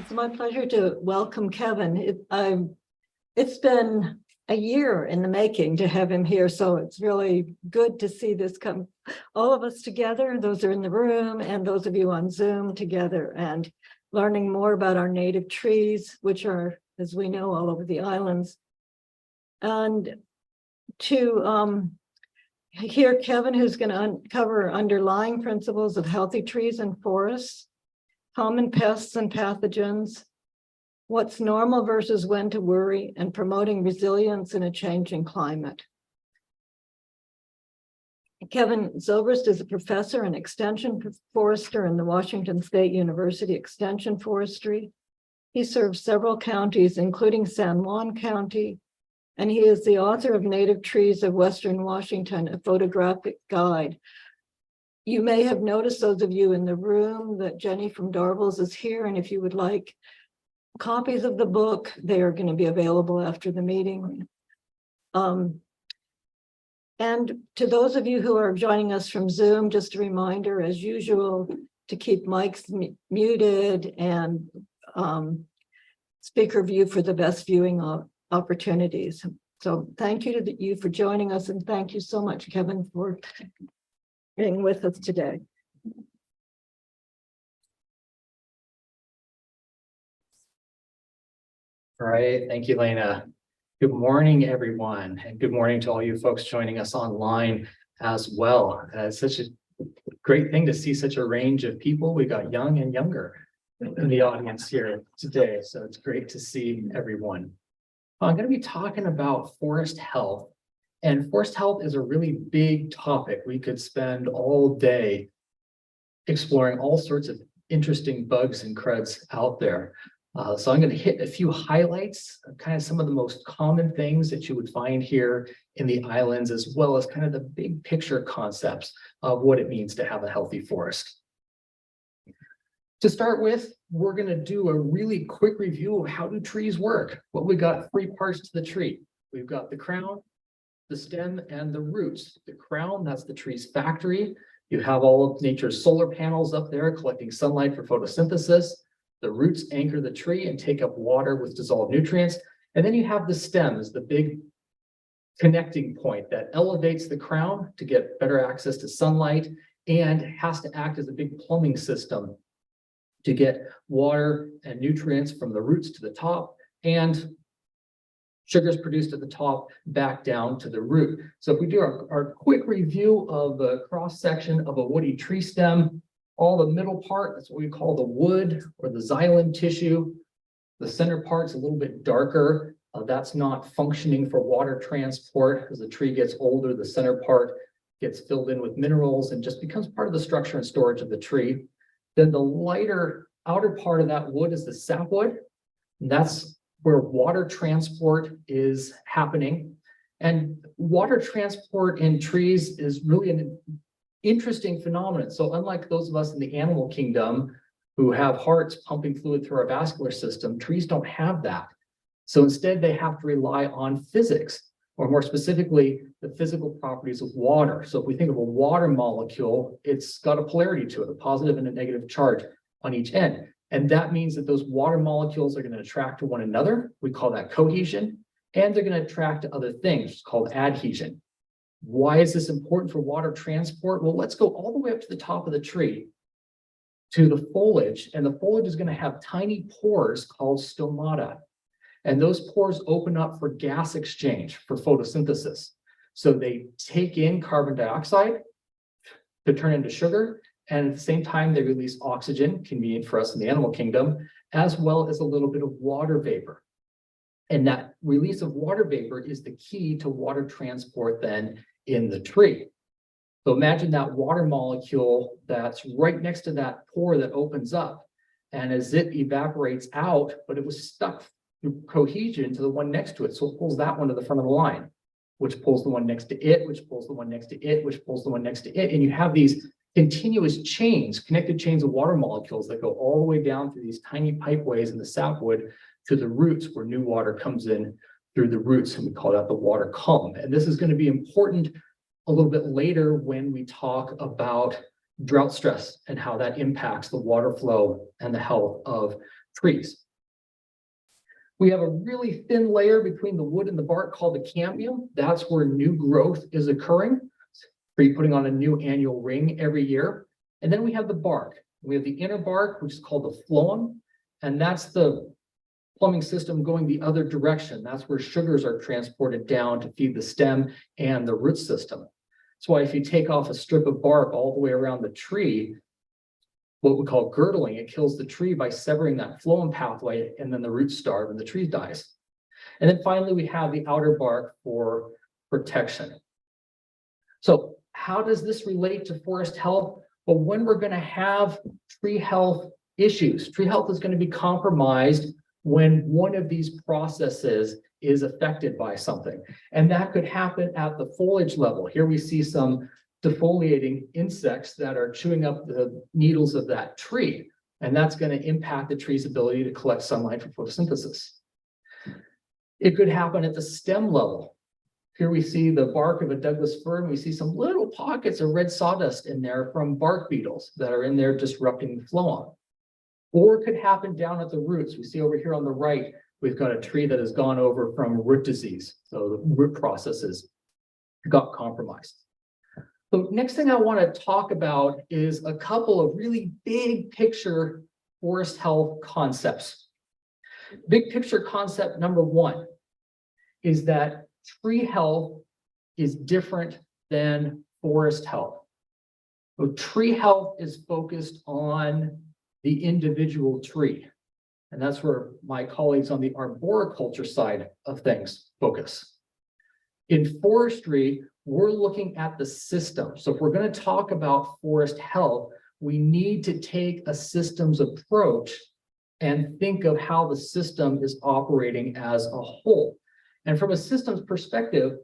It's my pleasure to welcome Kevin. It's been a year in the making to have him here, so it's really good to see this come, all of us together, those are in the room and those of you on Zoom together, and learning more about our native trees, which are, as we know, all over the islands. And to hear Kevin, who's going to uncover underlying principles of healthy trees and forests, common pests and pathogens, what's normal versus when to worry, and promoting resilience in a changing climate. Kevin Zobrist is a professor and extension forester in the Washington State University Extension Forestry. He serves several counties, including San Juan County, and he is the author of Native Trees of Western Washington, a photographic guide. You may have noticed, those of you in the room, that Jenny from Darville's is here, and if you would like copies of the book, they are going to be available after the meeting. And to those of you who are joining us from Zoom, just a reminder, as usual, to keep mics muted and speaker view for the best viewing opportunities. So thank you to you for joining us, and thank you so much, Kevin, for being with us today. All right, thank you, Lena. Good morning, everyone, and good morning to all you folks joining us online as well. It's such a great thing to see such a range of people. We got young and younger in the audience here today, so it's great to see everyone. I'm going to be talking about forest health, and forest health is a really big topic. We could spend all day exploring all sorts of interesting bugs and cruds out there. So I'm going to hit a few highlights of kind of some of the most common things that you would find here in the islands, as well as kind of the big picture concepts of what it means to have a healthy forest. To start with, we're going to do a really quick review of how do trees work. Well, we got three parts to the tree. We've got the crown, the stem, and the roots. The crown, that's the tree's factory. You have all of nature's solar panels up there collecting sunlight for photosynthesis. The roots anchor the tree and take up water with dissolved nutrients. And then you have the stems, the big connecting point that elevates the crown to get better access to sunlight and has to act as a big plumbing system to get water and nutrients from the roots to the top and sugars produced at the top back down to the root. So if we do our quick review of the cross section of a woody tree stem, all the middle part, that's what we call the wood or the xylem tissue. The center part's a little bit darker. That's not functioning for water transport. As the tree gets older, the center part gets filled in with minerals and just becomes part of the structure and storage of the tree. Then the lighter outer part of that wood is the sapwood. And that's where water transport is happening. And water transport in trees is really an interesting phenomenon. So unlike those of us in the animal kingdom who have hearts pumping fluid through our vascular system, trees don't have that. So instead, they have to rely on physics, or more specifically, the physical properties of water. So if we think of a water molecule, it's got a polarity to it, a positive and a negative charge on each end. And that means that those water molecules are going to attract to one another. We call that cohesion. And they're going to attract to other things called adhesion. Why is this important for water transport? Well, let's go all the way up to the top of the tree to the foliage. And the foliage is going to have tiny pores called stomata. And those pores open up for gas exchange for photosynthesis. So they take in carbon dioxide to turn into sugar. And at the same time, they release oxygen, convenient for us in the animal kingdom, as well as a little bit of water vapor. And that release of water vapor is the key to water transport then in the tree. So imagine that water molecule that's right next to that pore that opens up. And as it evaporates out, but it was stuck through cohesion to the one next to it. So it pulls that one to the front of the line, which pulls the one next to it, which pulls the one next to it, which pulls the one next to it. And you have these continuous chains, connected chains of water molecules that go all the way down through these tiny pipeways in the sapwood to the roots where new water comes in through the roots, and we call that the water column. And this is going to be important a little bit later when we talk about drought stress and how that impacts the water flow and the health of trees. We have a really thin layer between the wood and the bark called the cambium. That's where new growth is occurring. So you're putting on a new annual ring every year. And then we have the bark. We have the inner bark, which is called the phloem, and that's the plumbing system going the other direction. That's where sugars are transported down to feed the stem and the root system. That's why if you take off a strip of bark all the way around the tree, what we call girdling, it kills the tree by severing that phloem pathway, and then the roots starve and the tree dies. And then finally, we have the outer bark for protection. So how does this relate to forest health? Well, when we're going to have tree health issues, tree health is going to be compromised when one of these processes is affected by something. And that could happen at the foliage level. Here we see some defoliating insects that are chewing up the needles of that tree. And that's going to impact the tree's ability to collect sunlight for photosynthesis. It could happen at the stem level. Here we see the bark of a Douglas fir, and we see some little pockets of red sawdust in there from bark beetles that are in there disrupting the phloem. Or it could happen down at the roots. We see over here on the right, we've got a tree that has gone over from root disease. So the root processes got compromised. So next thing I want to talk about is a couple of really big picture forest health concepts. Big picture concept number one is that tree health is different than forest health. So tree health is focused on the individual tree. And that's where my colleagues on the arboriculture side of things focus. In forestry, we're looking at the system. So if we're going to talk about forest health, we need to take a systems approach and think of how the system is operating as a whole. And from a systems perspective,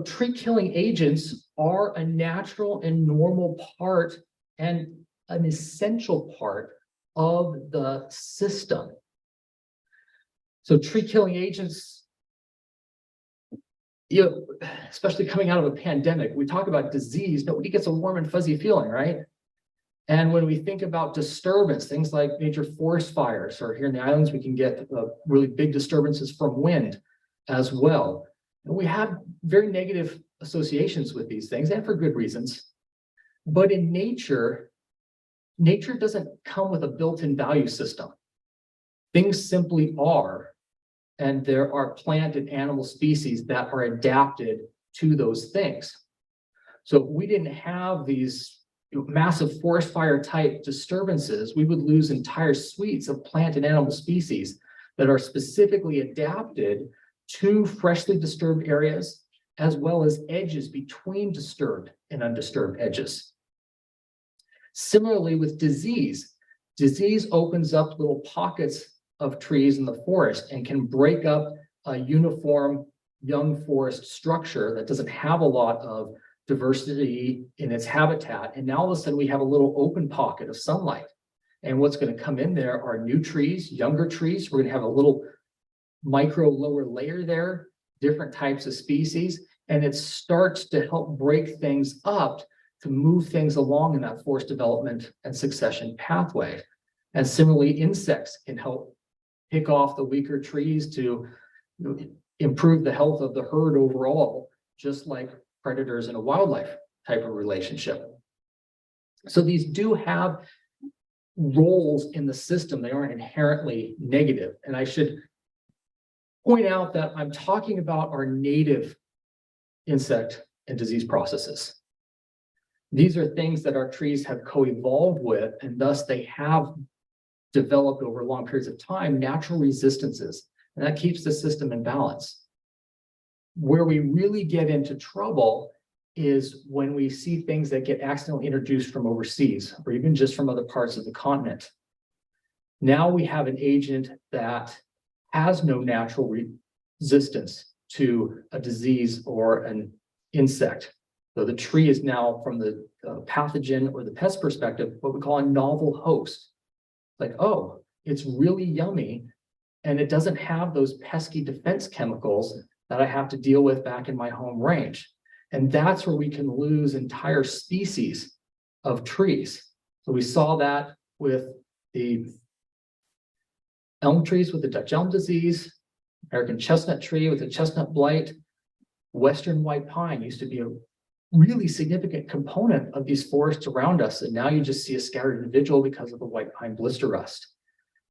tree killing agents are a natural and normal part and an essential part of the system. So tree killing agents, especially coming out of a pandemic, we talk about disease, nobody gets a warm and fuzzy feeling, right? And when we think about disturbance, things like major forest fires, or here in the islands, we can get really big disturbances from wind as well. And we have very negative associations with these things, and for good reasons. But in nature, nature doesn't come with a built-in value system. Things simply are, and there are plant and animal species that are adapted to those things. So if we didn't have these massive forest fire type disturbances, we would lose entire suites of plant and animal species that are specifically adapted to freshly disturbed areas, as well as edges between disturbed and undisturbed edges. Similarly with disease, disease opens up little pockets of trees in the forest and can break up a uniform young forest structure that doesn't have a lot of diversity in its habitat. And now all of a sudden we have a little open pocket of sunlight. And what's going to come in there are new trees, younger trees. We're going to have a little micro lower layer there, different types of species. And it starts to help break things up to move things along in that forest development and succession pathway. And similarly, insects can help pick off the weaker trees to improve the health of the herd overall, just like predators in a wildlife type of relationship. So these do have roles in the system. They aren't inherently negative. And I should point out that I'm talking about our native insect and disease processes. These are things that our trees have co-evolved with, and thus they have developed over long periods of time natural resistances, and that keeps the system in balance. Where we really get into trouble is when we see things that get accidentally introduced from overseas, or even just from other parts of the continent. Now we have an agent that has no natural resistance to a disease or an insect. So the tree is now, from the pathogen or the pest perspective, what we call a novel host. Like, oh, it's really yummy, and it doesn't have those pesky defense chemicals that I have to deal with back in my home range. And that's where we can lose entire species of trees. So we saw that with the elm trees with the Dutch elm disease, American chestnut tree with the chestnut blight, Western white pine used to be a really significant component of these forests around us. And now you just see a scattered individual because of the white pine blister rust.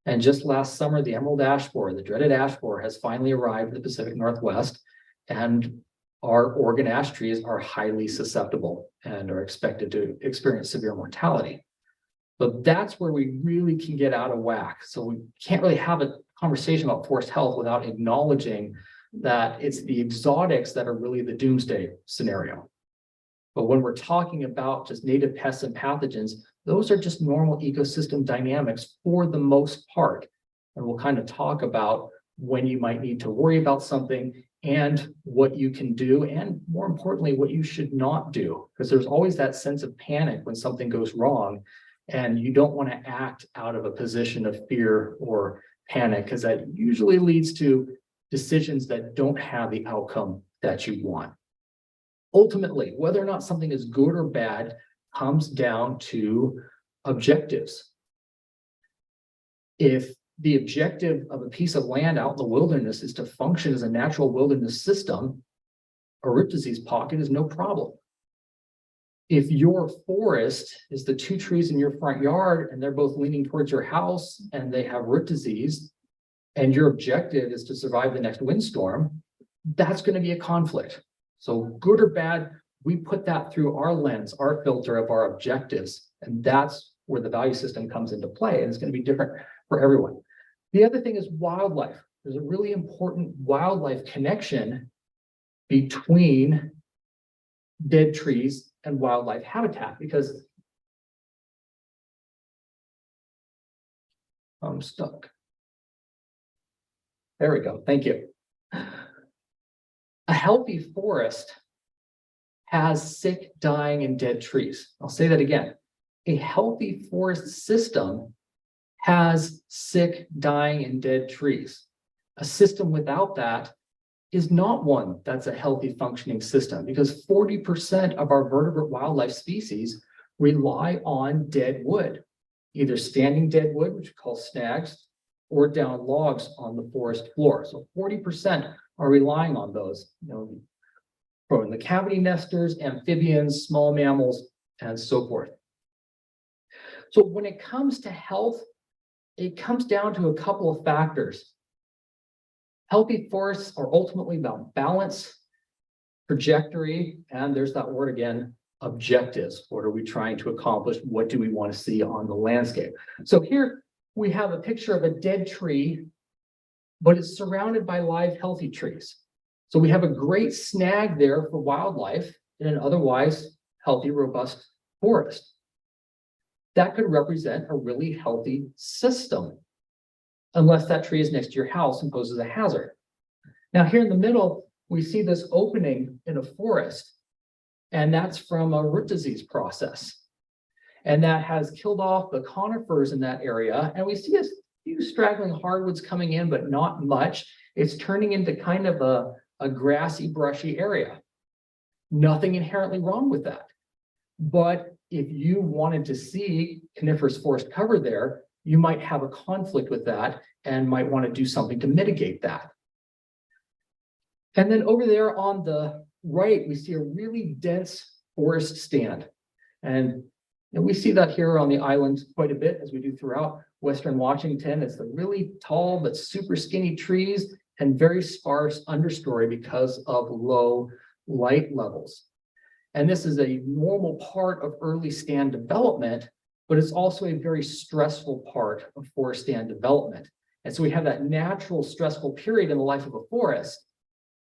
And just last summer, the emerald ash borer, the dreaded ash borer, has finally arrived in the Pacific Northwest. And our Oregon ash trees are highly susceptible and are expected to experience severe mortality. But that's where we really can get out of whack. So we can't really have a conversation about forest health without acknowledging that it's the exotics that are really the doomsday scenario. But when we're talking about just native pests and pathogens, those are just normal ecosystem dynamics for the most part. And we'll kind of talk about when you might need to worry about something and what you can do, and more importantly, what you should not do, because there's always that sense of panic when something goes wrong, and you don't want to act out of a position of fear or panic, because that usually leads to decisions that don't have the outcome that you want. Ultimately, whether or not something is good or bad comes down to objectives. If the objective of a piece of land out in the wilderness is to function as a natural wilderness system, a root disease pocket is no problem. If your forest is the two trees in your front yard and they're both leaning towards your house and they have root disease, and your objective is to survive the next windstorm, that's going to be a conflict. So good or bad, we put that through our lens, our filter of our objectives, and that's where the value system comes into play, and it's going to be different for everyone. The other thing is wildlife. There's a really important wildlife connection between dead trees and wildlife habitat, because I'm stuck. There we go. Thank you. A healthy forest has sick, dying, and dead trees. I'll say that again. A healthy forest system has sick, dying, and dead trees. A system without that is not one that's a healthy functioning system, because 40% of our vertebrate wildlife species rely on dead wood, either standing dead wood, which we call snags, or down logs on the forest floor. So 40% are relying on those, from the cavity nesters, amphibians, small mammals, and so forth. So when it comes to health, it comes down to a couple of factors. Healthy forests are ultimately about balance, trajectory, and there's that word again, objectives. What are we trying to accomplish? What do we want to see on the landscape? So here we have a picture of a dead tree, but it's surrounded by live, healthy trees. So we have a great snag there for wildlife in an otherwise healthy, robust forest. That could represent a really healthy system, unless that tree is next to your house and poses a hazard. Now here in the middle, we see this opening in a forest, and that's from a root disease process. And that has killed off the conifers in that area. And we see a few straggling hardwoods coming in, but not much. It's turning into kind of a grassy, brushy area. Nothing inherently wrong with that. But if you wanted to see coniferous forest cover there, you might have a conflict with that and might want to do something to mitigate that. And then over there on the right, we see a really dense forest stand. And we see that here on the island quite a bit, as we do throughout Western Washington. It's the really tall but super skinny trees and very sparse understory because of low light levels. And this is a normal part of early stand development, but it's also a very stressful part of forest stand development. And so we have that natural stressful period in the life of a forest,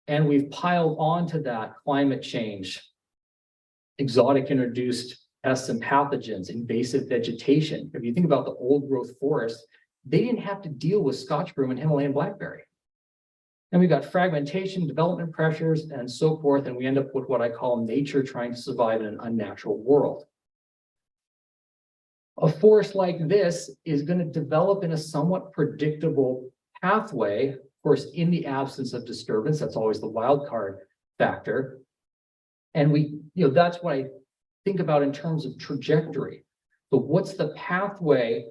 and we've piled onto that climate change, exotic introduced pests and pathogens, invasive vegetation. If you think about the old growth forests, they didn't have to deal with Scotch broom and Himalayan blackberry. And we've got fragmentation, development pressures, and so forth, and we end up with what I call nature trying to survive in an unnatural world. A forest like this is going to develop in a somewhat predictable pathway, of course, in the absence of disturbance. That's always the wild card factor. And that's what I think about in terms of trajectory. So what's the pathway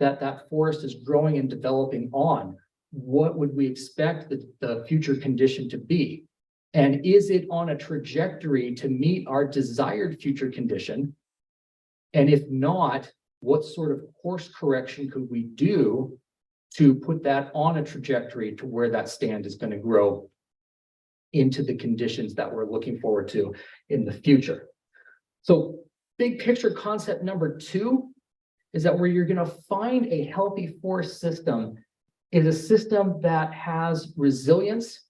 that that forest is growing and developing on, what would we expect the future condition to be? And is it on a trajectory to meet our desired future condition? And if not, what sort of course correction could we do to put that on a trajectory to where that stand is going to grow into the conditions that we're looking forward to in the future? So big picture concept number 2 is that where you're going to find a healthy forest system is a system that has resilience.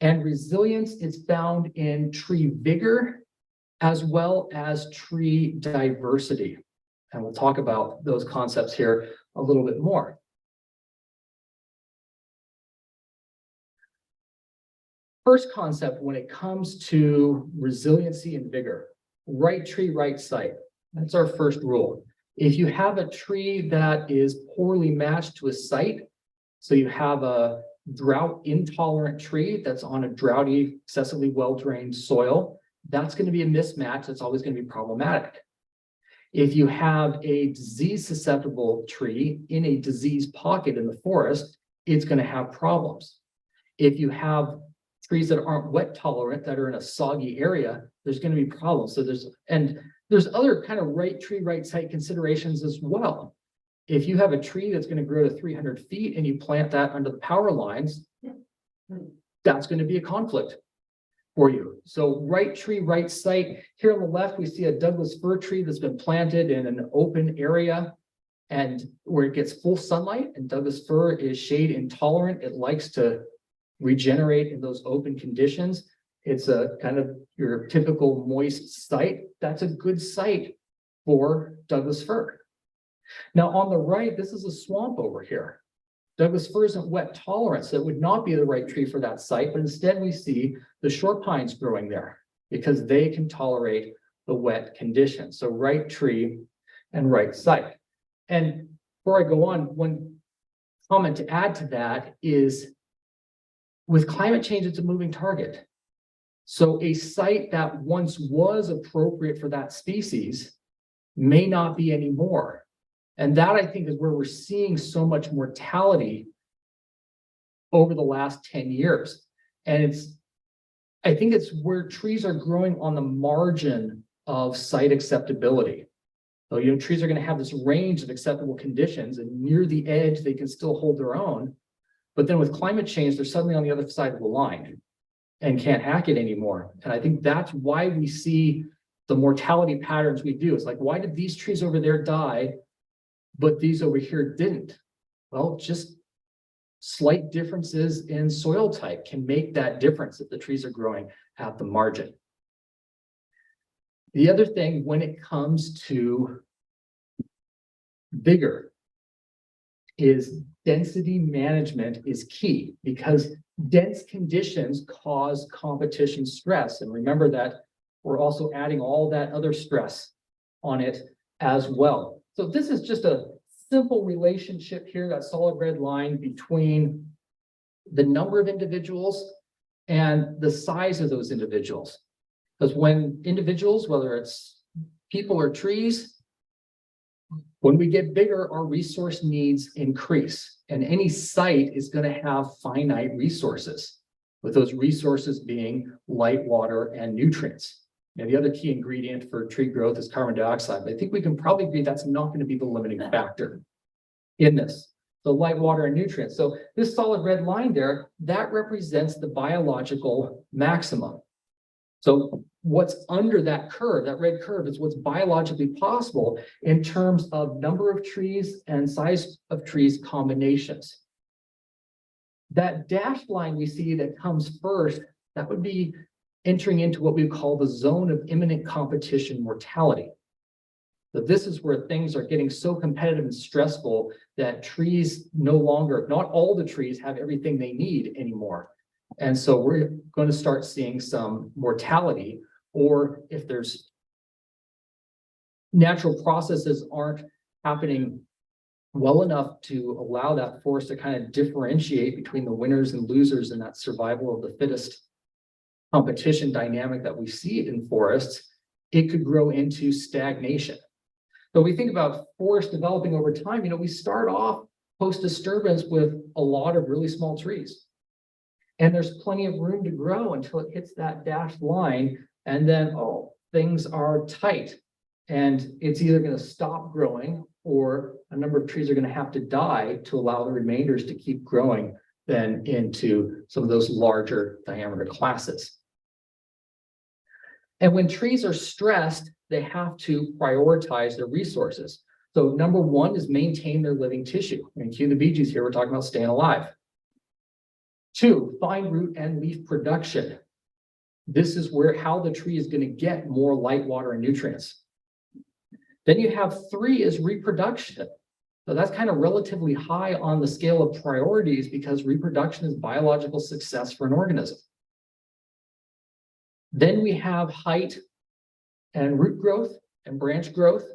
And resilience is found in tree vigor as well as tree diversity. And we'll talk about those concepts here a little bit more. First concept when it comes to resiliency and vigor, right tree, right site. That's our first rule. If you have a tree that is poorly matched to a site, so you have a drought intolerant tree that's on a droughty, excessively well-drained soil, that's going to be a mismatch. That's always going to be problematic. If you have a disease susceptible tree in a disease pocket in the forest, it's going to have problems. If you have trees that aren't wet tolerant that are in a soggy area, there's going to be problems. So there's other kind of right tree, right site considerations as well. If you have a tree that's going to grow to 300 feet and you plant that under the power lines, that's going to be a conflict for you. So right tree, right site. Here on the left, we see a Douglas fir tree that's been planted in an open area and where it gets full sunlight, and Douglas fir is shade intolerant. It likes to regenerate in those open conditions. It's a kind of your typical moist site. That's a good site for Douglas fir. Now on the right, this is a swamp over here. Douglas fir isn't wet tolerant, so it would not be the right tree for that site, but instead we see the short pines growing there because they can tolerate the wet conditions. So right tree and right site. And before I go on, one comment to add to that is with climate change, it's a moving target. So a site that once was appropriate for that species may not be anymore. And that, I think, is where we're seeing so much mortality over the last 10 years. And I think it's where trees are growing on the margin of site acceptability. So, trees are going to have this range of acceptable conditions, and near the edge, they can still hold their own. But then with climate change, they're suddenly on the other side of the line and can't hack it anymore. And I think that's why we see the mortality patterns we do. It's like, why did these trees over there die, but these over here didn't? Well, just slight differences in soil type can make that difference if the trees are growing at the margin. The other thing when it comes to vigor is density management is key, because dense conditions cause competition stress. And remember that we're also adding all that other stress on it as well. So this is just a simple relationship here, that solid red line between the number of individuals and the size of those individuals. Because when individuals, whether it's people or trees, when we get bigger, our resource needs increase. And any site is going to have finite resources, with those resources being light, water, and nutrients. Now, the other key ingredient for tree growth is carbon dioxide, but I think we can probably agree that's not going to be the limiting factor in this. So light, water, and nutrients. So this solid red line there, that represents the biological maximum. So what's under that curve, that red curve, is what's biologically possible in terms of number of trees and size of trees combinations. That dashed line we see that comes first, that would be entering into what we call the zone of imminent competition mortality. So this is where things are getting so competitive and stressful that trees no longer, not all the trees have everything they need anymore. And so we're going to start seeing some mortality, or if there's natural processes aren't happening well enough to allow that forest to kind of differentiate between the winners and losers in that survival of the fittest competition dynamic that we see in forests, it could grow into stagnation. So we think about forest developing over time, we start off post-disturbance with a lot of really small trees. And there's plenty of room to grow until it hits that dashed line. And then, oh, things are tight. And it's either going to stop growing or a number of trees are going to have to die to allow the remainders to keep growing then into some of those larger diameter classes. And when trees are stressed, they have to prioritize their resources. So number one is maintain their living tissue. And cue the Bee Gees here, we're talking about staying alive. Two, find root and leaf production. This is how the tree is going to get more light, water, and nutrients. Then you have three is reproduction. So that's kind of relatively high on the scale of priorities because reproduction is biological success for an organism. Then we have height and root growth and branch growth,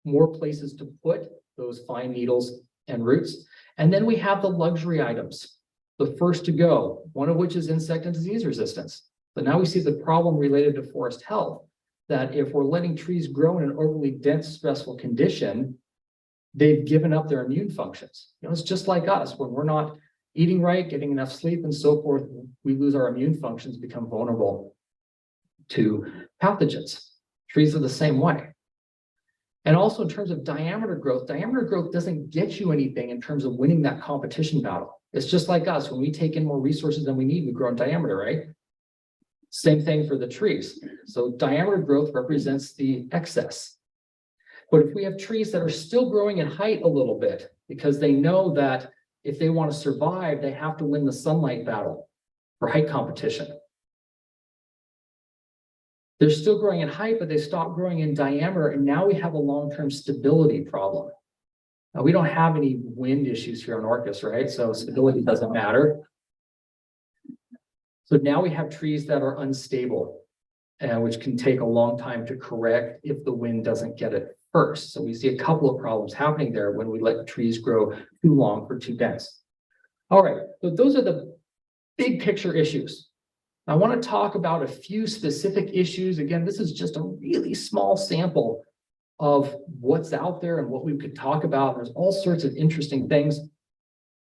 more places to put those fine needles and roots. And then we have the luxury items, the first to go, one of which is insect and disease resistance. So now we see the problem related to forest health, that if we're letting trees grow in an overly dense, stressful condition, they've given up their immune functions. It's just like us. When we're not eating right, getting enough sleep and so forth, we lose our immune functions, become vulnerable to pathogens. Trees are the same way. And also in terms of diameter growth doesn't get you anything in terms of winning that competition battle. It's just like us. When we take in more resources than we need, we grow in diameter, right? Same thing for the trees. So diameter growth represents the excess. But if we have trees that are still growing in height a little bit, because they know that if they want to survive, they have to win the sunlight battle for height competition. They're still growing in height, but they stop growing in diameter. And now we have a long-term stability problem. Now, we don't have any wind issues here on Orcas, right? So stability doesn't matter. So now we have trees that are unstable, which can take a long time to correct if the wind doesn't get it first. So we see a couple of problems happening there when we let trees grow too long or too dense. All right, so those are the big picture issues. I want to talk about a few specific issues. Again, this is just a really small sample of what's out there and what we could talk about. There's all sorts of interesting things,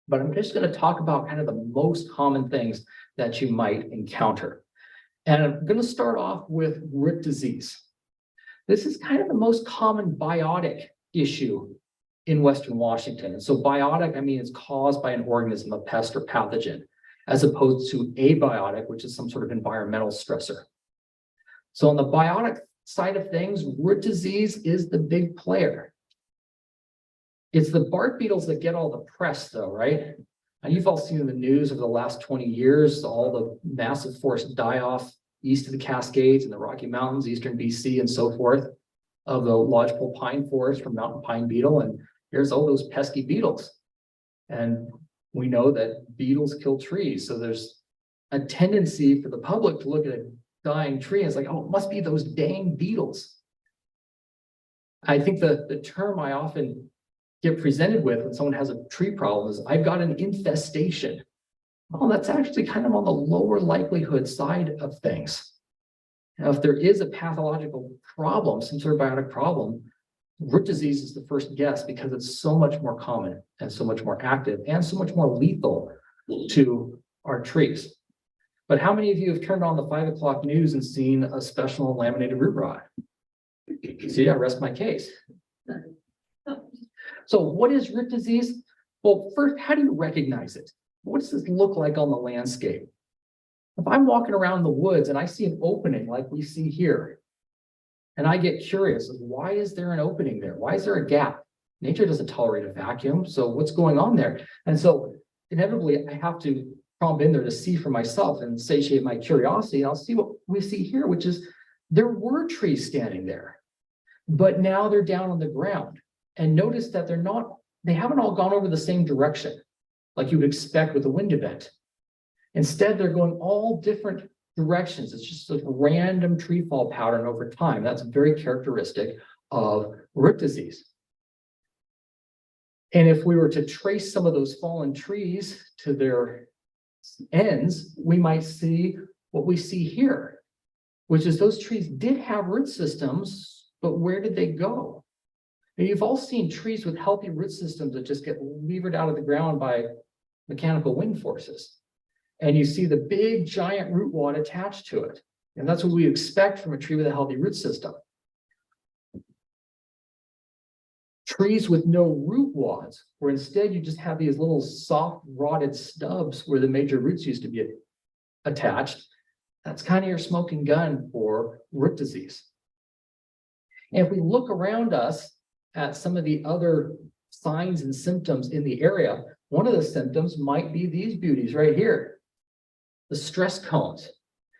but I'm just going to talk about kind of the most common things that you might encounter. And I'm going to start off with root disease. This is kind of the most common biotic issue in Western Washington. And so biotic, I mean, it's caused by an organism, a pest or pathogen, as opposed to abiotic, which is some sort of environmental stressor. So on the biotic side of things, root disease is the big player. It's the bark beetles that get all the press though, right? And you've all seen in the news over the last 20 years, all the massive forest die-off east of the Cascades and the Rocky Mountains, eastern BC and so forth, of the lodgepole pine forest from mountain pine beetle. And here's all those pesky beetles. And we know that beetles kill trees. So there's a tendency for the public to look at a dying tree and it's like, oh, it must be those dang beetles. I think the term I often get presented with when someone has a tree problem is, I've got an infestation. Oh, that's actually kind of on the lower likelihood side of things. Now, if there is a pathological problem, some sort of biotic problem, root disease is the first guess because it's so much more common and so much more active and so much more lethal to our trees. But how many of you have turned on the 5 o'clock news and seen a special laminated root rot? See, I rest my case. So what is root disease? Well, first, how do you recognize it? What does this look like on the landscape? If I'm walking around the woods and I see an opening like we see here, and I get curious, why is there an opening there? Why is there a gap? Nature doesn't tolerate a vacuum, so what's going on there? And so inevitably, I have to prompt in there to see for myself and satiate my curiosity. And I'll see what we see here, which is there were trees standing there, but now they're down on the ground. And notice that they haven't all gone over the same direction like you would expect with a wind event. Instead, they're going all different directions. It's just a random tree fall pattern over time. That's very characteristic of root disease. And if we were to trace some of those fallen trees to their ends, we might see what we see here, which is those trees did have root systems, but where did they go? Now, you've all seen trees with healthy root systems that just get levered out of the ground by mechanical wind forces. And you see the big giant root wad attached to it. And that's what we expect from a tree with a healthy root system. Trees with no root wads, where instead you just have these little soft rotted stubs where the major roots used to be attached. That's kind of your smoking gun for root disease. And if we look around us at some of the other signs and symptoms in the area, one of the symptoms might be these beauties right here, the stress cones.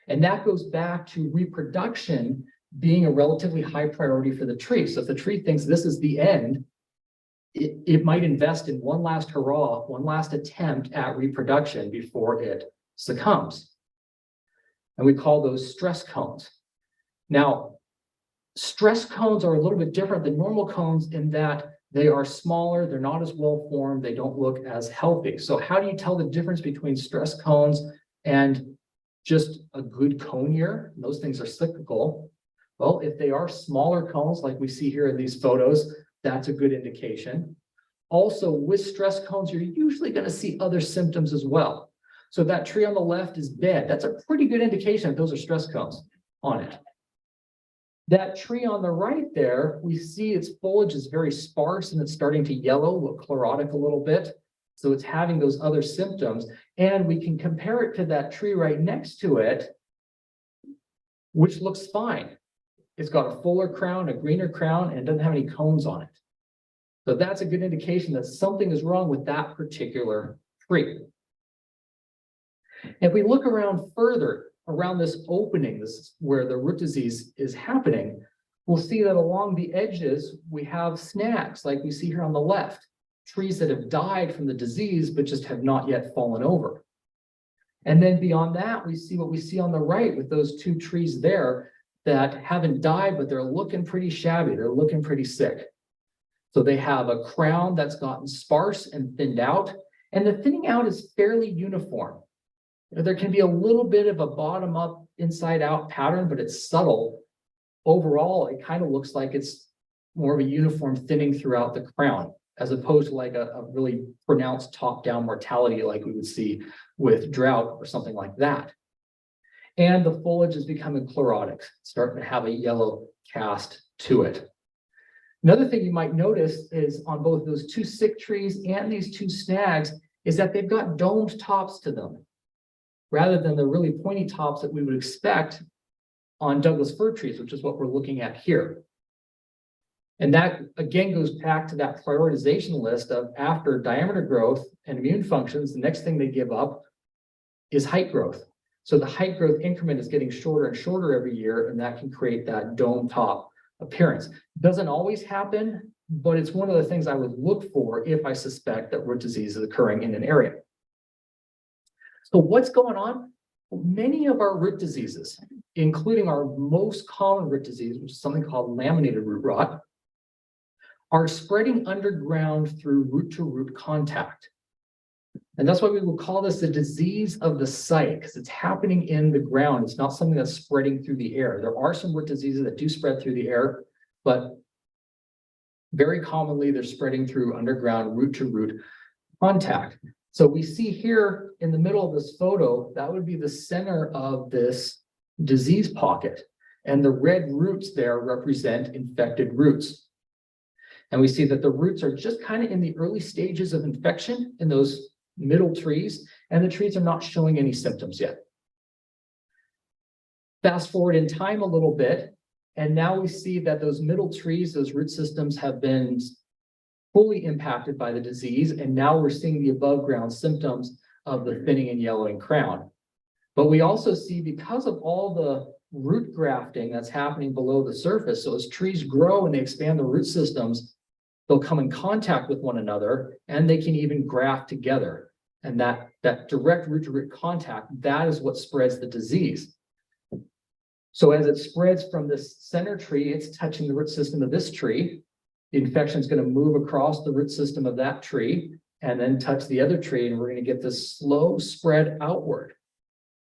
And that goes back to reproduction being a relatively high priority for the tree. So if the tree thinks this is the end, it might invest in one last hurrah, one last attempt at reproduction before it succumbs. And we call those stress cones. Now, stress cones are a little bit different than normal cones in that they are smaller, they're not as well formed, they don't look as healthy. So how do you tell the difference between stress cones and just a good cone year? Those things are cyclical. Well, if they are smaller cones like we see here in these photos, that's a good indication. Also, with stress cones, you're usually going to see other symptoms as well. So that tree on the left is dead. That's a pretty good indication that those are stress cones on it. That tree on the right there, we see its foliage is very sparse and it's starting to yellow, look chlorotic a little bit. So it's having those other symptoms. And we can compare it to that tree right next to it, which looks fine. It's got a fuller crown, a greener crown, and it doesn't have any cones on it. So that's a good indication that something is wrong with that particular tree. If we look around further, around this opening, this is where the root disease is happening, we'll see that along the edges, we have snags like we see here on the left, trees that have died from the disease, but just have not yet fallen over. And then beyond that, we see what we see on the right with those two trees there that haven't died, but they're looking pretty shabby. They're looking pretty sick. So they have a crown that's gotten sparse and thinned out, and the thinning out is fairly uniform. There can be a little bit of a bottom up, inside out pattern, but it's subtle. Overall, it kind of looks like it's more of a uniform thinning throughout the crown, as opposed to like a really pronounced top down mortality like we would see with drought or something like that. And the foliage is becoming chlorotic, starting to have a yellow cast to it. Another thing you might notice is on both those two sick trees and these two snags is that they've got domed tops to them, rather than the really pointy tops that we would expect on Douglas fir trees, which is what we're looking at here. And that again goes back to that prioritization list of after diameter growth and immune functions, the next thing they give up is height growth. So the height growth increment is getting shorter and shorter every year, and that can create that dome top appearance. Doesn't always happen, but it's one of the things I would look for if I suspect that root disease is occurring in an area. So what's going on? Many of our root diseases, including our most common root disease, which is something called laminated root rot, are spreading underground through root-to-root contact. And that's why we will call this the disease of the site, because it's happening in the ground. It's not something that's spreading through the air. There are some root diseases that do spread through the air, but very commonly they're spreading through underground root-to-root contact. So we see here in the middle of this photo, that would be the center of this disease pocket. And the red roots there represent infected roots. And we see that the roots are just kind of in the early stages of infection in those middle trees, and the trees are not showing any symptoms yet. Fast forward in time a little bit, and now we see that those middle trees, those root systems have been fully impacted by the disease, and now we're seeing the above ground symptoms of the thinning and yellowing crown. But we also see, because of all the root grafting that's happening below the surface, so as trees grow and they expand the root systems, they'll come in contact with one another, and they can even graft together. And that direct root-to-root contact, that is what spreads the disease. So as it spreads from this center tree, it's touching the root system of this tree. The infection is going to move across the root system of that tree and then touch the other tree, and we're going to get this slow spread outward.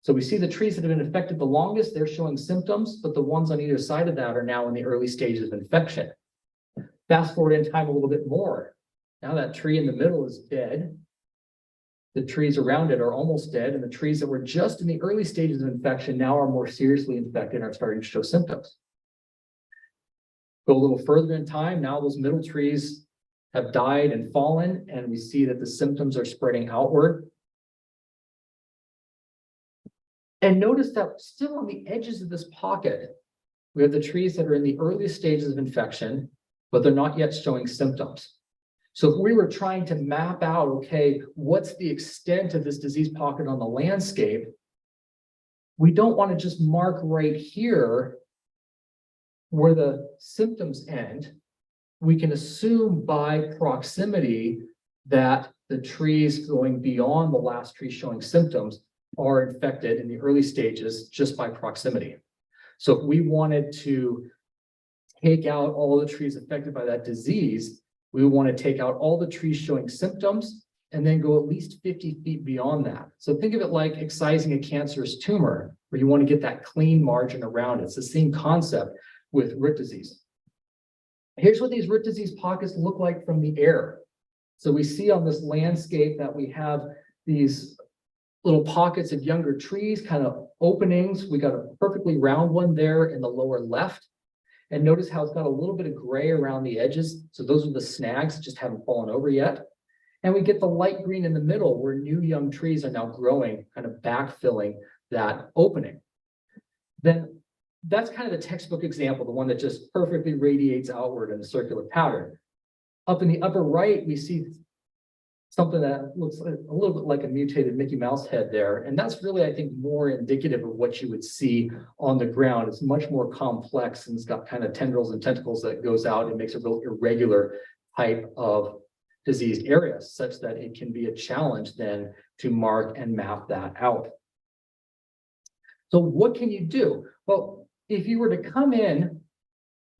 So we see the trees that have been infected the longest, they're showing symptoms, but the ones on either side of that are now in the early stages of infection. Fast forward in time a little bit more. Now that tree in the middle is dead. The trees around it are almost dead, and the trees that were just in the early stages of infection now are more seriously infected and are starting to show symptoms. Go a little further in time, now those middle trees have died and fallen, and we see that the symptoms are spreading outward. And notice that still on the edges of this pocket, we have the trees that are in the earliest stages of infection, but they're not yet showing symptoms. So if we were trying to map out, okay, what's the extent of this disease pocket on the landscape, we don't want to just mark right here where the symptoms end. We can assume by proximity that the trees going beyond the last tree showing symptoms are infected in the early stages just by proximity. So if we wanted to take out all the trees affected by that disease, we want to take out all the trees showing symptoms and then go at least 50 feet beyond that. So think of it like excising a cancerous tumor, where you want to get that clean margin around it. It's the same concept with root disease. Here's what these root disease pockets look like from the air. So we see on this landscape that we have these little pockets of younger trees, kind of openings. We got a perfectly round one there in the lower left. And notice how it's got a little bit of gray around the edges. So those are the snags that just haven't fallen over yet. And we get the light green in the middle where new young trees are now growing, kind of backfilling that opening. Then that's kind of the textbook example, the one that just perfectly radiates outward in a circular pattern. Up in the upper right, we see something that looks a little bit like a mutated Mickey Mouse head there. And that's really, I think, more indicative of what you would see on the ground. It's much more complex, and it's got kind of tendrils and tentacles that goes out and makes a real irregular type of diseased area, such that it can be a challenge then to mark and map that out. So what can you do? Well, if you were to come in,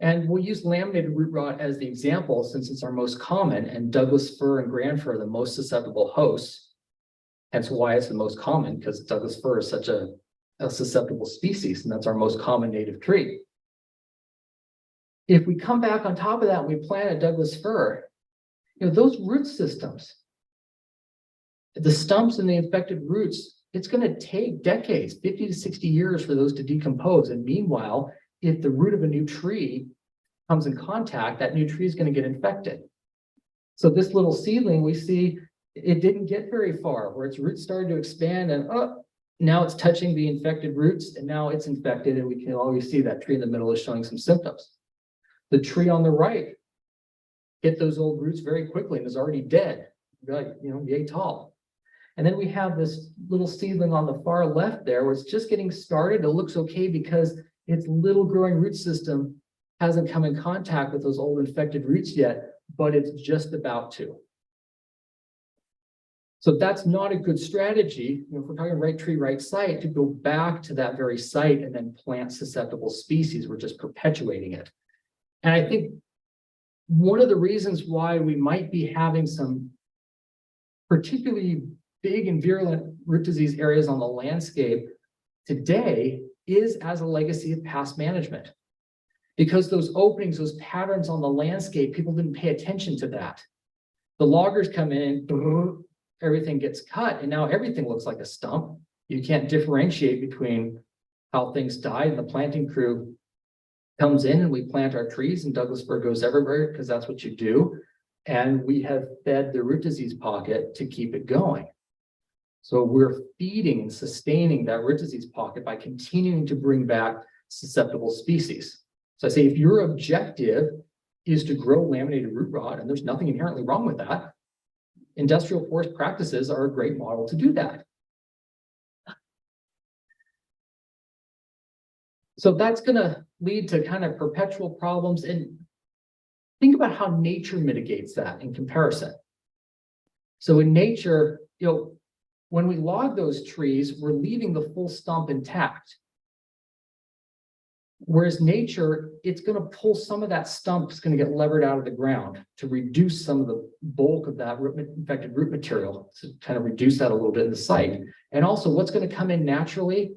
and we'll use laminated root rot as the example since it's our most common, and Douglas fir and Grand fir are the most susceptible hosts. Hence why it's the most common, because Douglas fir is such a susceptible species, and that's our most common native tree. If we come back on top of that and we plant a Douglas fir, those root systems, the stumps and the infected roots, it's going to take decades, 50 to 60 years for those to decompose. And meanwhile, if the root of a new tree comes in contact, that new tree is going to get infected. So this little seedling, we see it didn't get very far, where its roots started to expand, and now it's touching the infected roots, and now it's infected, and we can always see that tree in the middle is showing some symptoms. The tree on the right hit those old roots very quickly and is already dead, like, yay tall. And then we have this little seedling on the far left there, where it's just getting started. It looks okay because its little growing root system hasn't come in contact with those old infected roots yet, but it's just about to. So that's not a good strategy, if we're talking right tree, right site, to go back to that very site and then plant susceptible species. We're just perpetuating it. And I think one of the reasons why we might be having some particularly big and virulent root disease areas on the landscape today is as a legacy of past management. Because those openings, those patterns on the landscape, people didn't pay attention to that. The loggers come in, everything gets cut, and now everything looks like a stump. You can't differentiate between how things died, and the planting crew comes in and we plant our trees, and Douglas fir goes everywhere because that's what you do. And we have fed the root disease pocket to keep it going. So we're feeding and sustaining that root disease pocket by continuing to bring back susceptible species. So I say, if your objective is to grow laminated root rot, and there's nothing inherently wrong with that, industrial forest practices are a great model to do that. So that's going to lead to kind of perpetual problems. And think about how nature mitigates that in comparison. So in nature, when we log those trees, we're leaving the full stump intact. Whereas nature, it's going to pull some of that stump, it's going to get levered out of the ground to reduce some of the bulk of that infected root material, to kind of reduce that a little bit in the site. And also, what's going to come in naturally?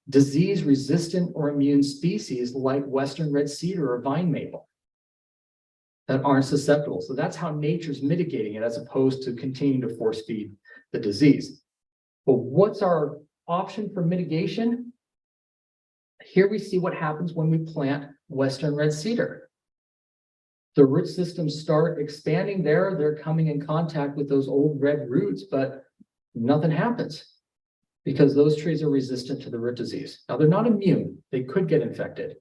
Disease-resistant or immune species like western red cedar or vine maple. that aren't susceptible. So that's how nature's mitigating it as opposed to continuing to force feed the disease. But what's our option for mitigation? Here we see what happens when we plant Western red cedar. The root systems start expanding there. They're coming in contact with those old red roots, but nothing happens because those trees are resistant to the root disease. Now, they're not immune. They could get infected,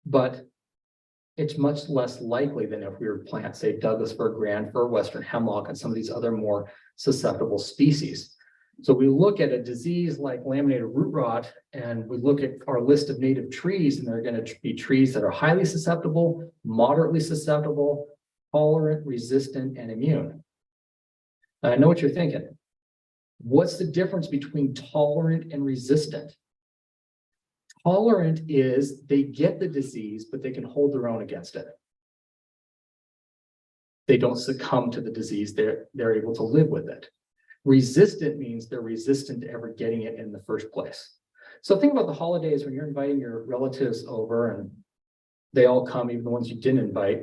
but it's much less likely than if we were to plant, say, Douglas fir, grand fir, Western hemlock, and some of these other more susceptible species. So we look at a disease like laminated root rot, and we look at our list of native trees, and they're going to be trees that are highly susceptible, moderately susceptible, tolerant, resistant, and immune. Now, I know what you're thinking. What's the difference between tolerant and resistant? Tolerant is they get the disease, but they can hold their own against it. They don't succumb to the disease. They're able to live with it. Resistant means they're resistant to ever getting it in the first place. So think about the holidays when you're inviting your relatives over and they all come, even the ones you didn't invite.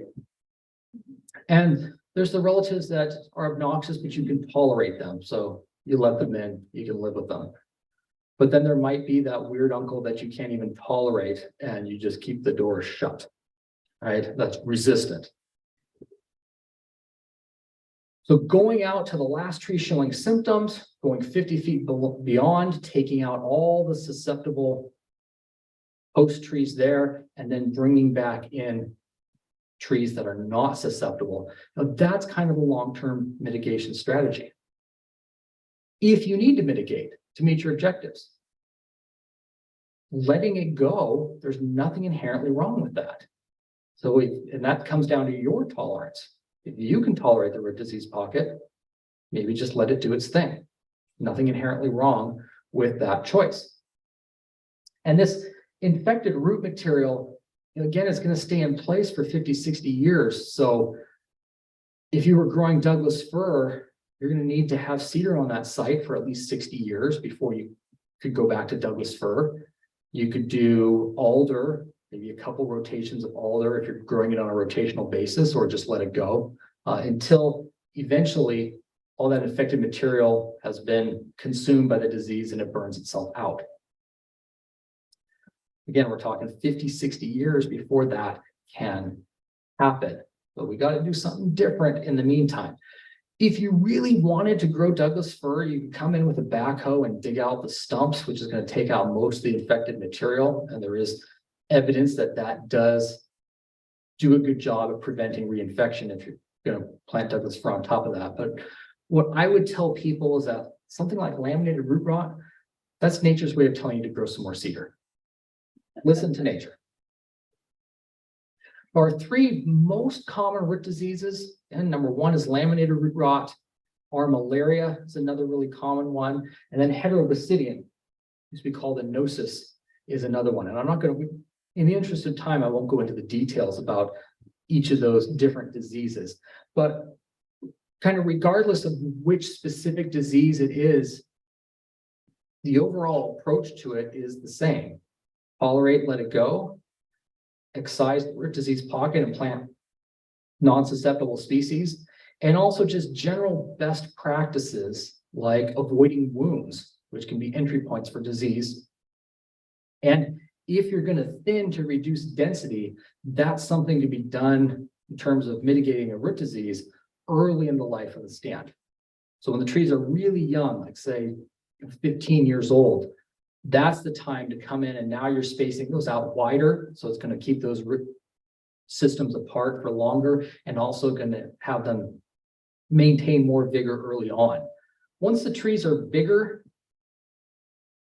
And there's the relatives that are obnoxious, but you can tolerate them. So you let them in, you can live with them. But then there might be that weird uncle that you can't even tolerate and you just keep the door shut, right? That's resistant. So going out to the last tree showing symptoms, going 50 feet beyond, taking out all the susceptible host trees there, and then bringing back in trees that are not susceptible. Now that's kind of a long-term mitigation strategy. If you need to mitigate to meet your objectives, letting it go, there's nothing inherently wrong with that. So, and that comes down to your tolerance. If you can tolerate the root disease pocket, maybe just let it do its thing. Nothing inherently wrong with that choice. And this infected root material, again, it's going to stay in place for 50, 60 years. So if you were growing Douglas fir, you're going to need to have cedar on that site for at least 60 years before you could go back to Douglas fir. You could do alder, maybe a couple rotations of alder if you're growing it on a rotational basis, or just let it go until eventually all that infected material has been consumed by the disease and it burns itself out. Again, we're talking 50, 60 years before that can happen. But we got to do something different in the meantime. If you really wanted to grow Douglas fir, you can come in with a backhoe and dig out the stumps, which is going to take out most of the infected material. And there is evidence that that does do a good job of preventing reinfection if you're going to plant Douglas fir on top of that. But what I would tell people is that something like laminated root rot, that's nature's way of telling you to grow some more cedar. Listen to nature. Our three most common root diseases, and number one is laminated root rot, or malaria is another really common one, and then heterobasidian, used to be called anosis, is another one. And I'm not going to, in the interest of time, I won't go into the details about each of those different diseases, but kind of regardless of which specific disease it is, the overall approach to it is the same. Tolerate, let it go, excise the root disease pocket and plant non-susceptible species, and also just general best practices like avoiding wounds, which can be entry points for disease. And if you're going to thin to reduce density, that's something to be done in terms of mitigating a root disease early in the life of the stand. So when the trees are really young, like say 15 years old, that's the time to come in, and now you're spacing those out wider. So it's going to keep those root systems apart for longer and also going to have them maintain more vigor early on. Once the trees are bigger,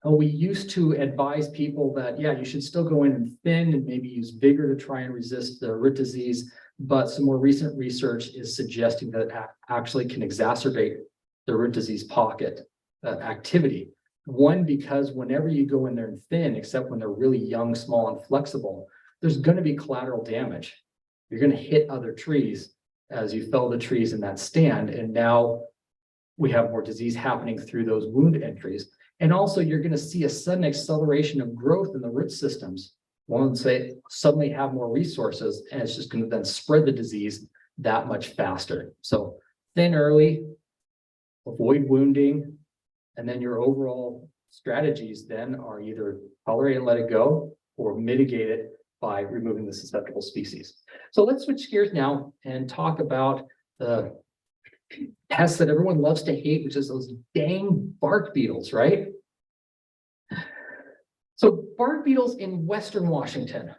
we used to advise people that, yeah, you should still go in and thin and maybe use vigor to try and resist the root disease. But some more recent research is suggesting that it actually can exacerbate the root disease pocket activity. One, because whenever you go in there and thin, except when they're really young, small, and flexible, there's going to be collateral damage. You're going to hit other trees as you fell the trees in that stand. And now we have more disease happening through those wound entries. And also you're going to see a sudden acceleration of growth in the root systems. One would say suddenly have more resources, and it's just going to then spread the disease that much faster. So thin early, avoid wounding, and then your overall strategies then are either tolerate and let it go or mitigate it by removing the susceptible species. So let's switch gears now and talk about the pests that everyone loves to hate, which is those dang bark beetles, right? So bark beetles in Western Washington.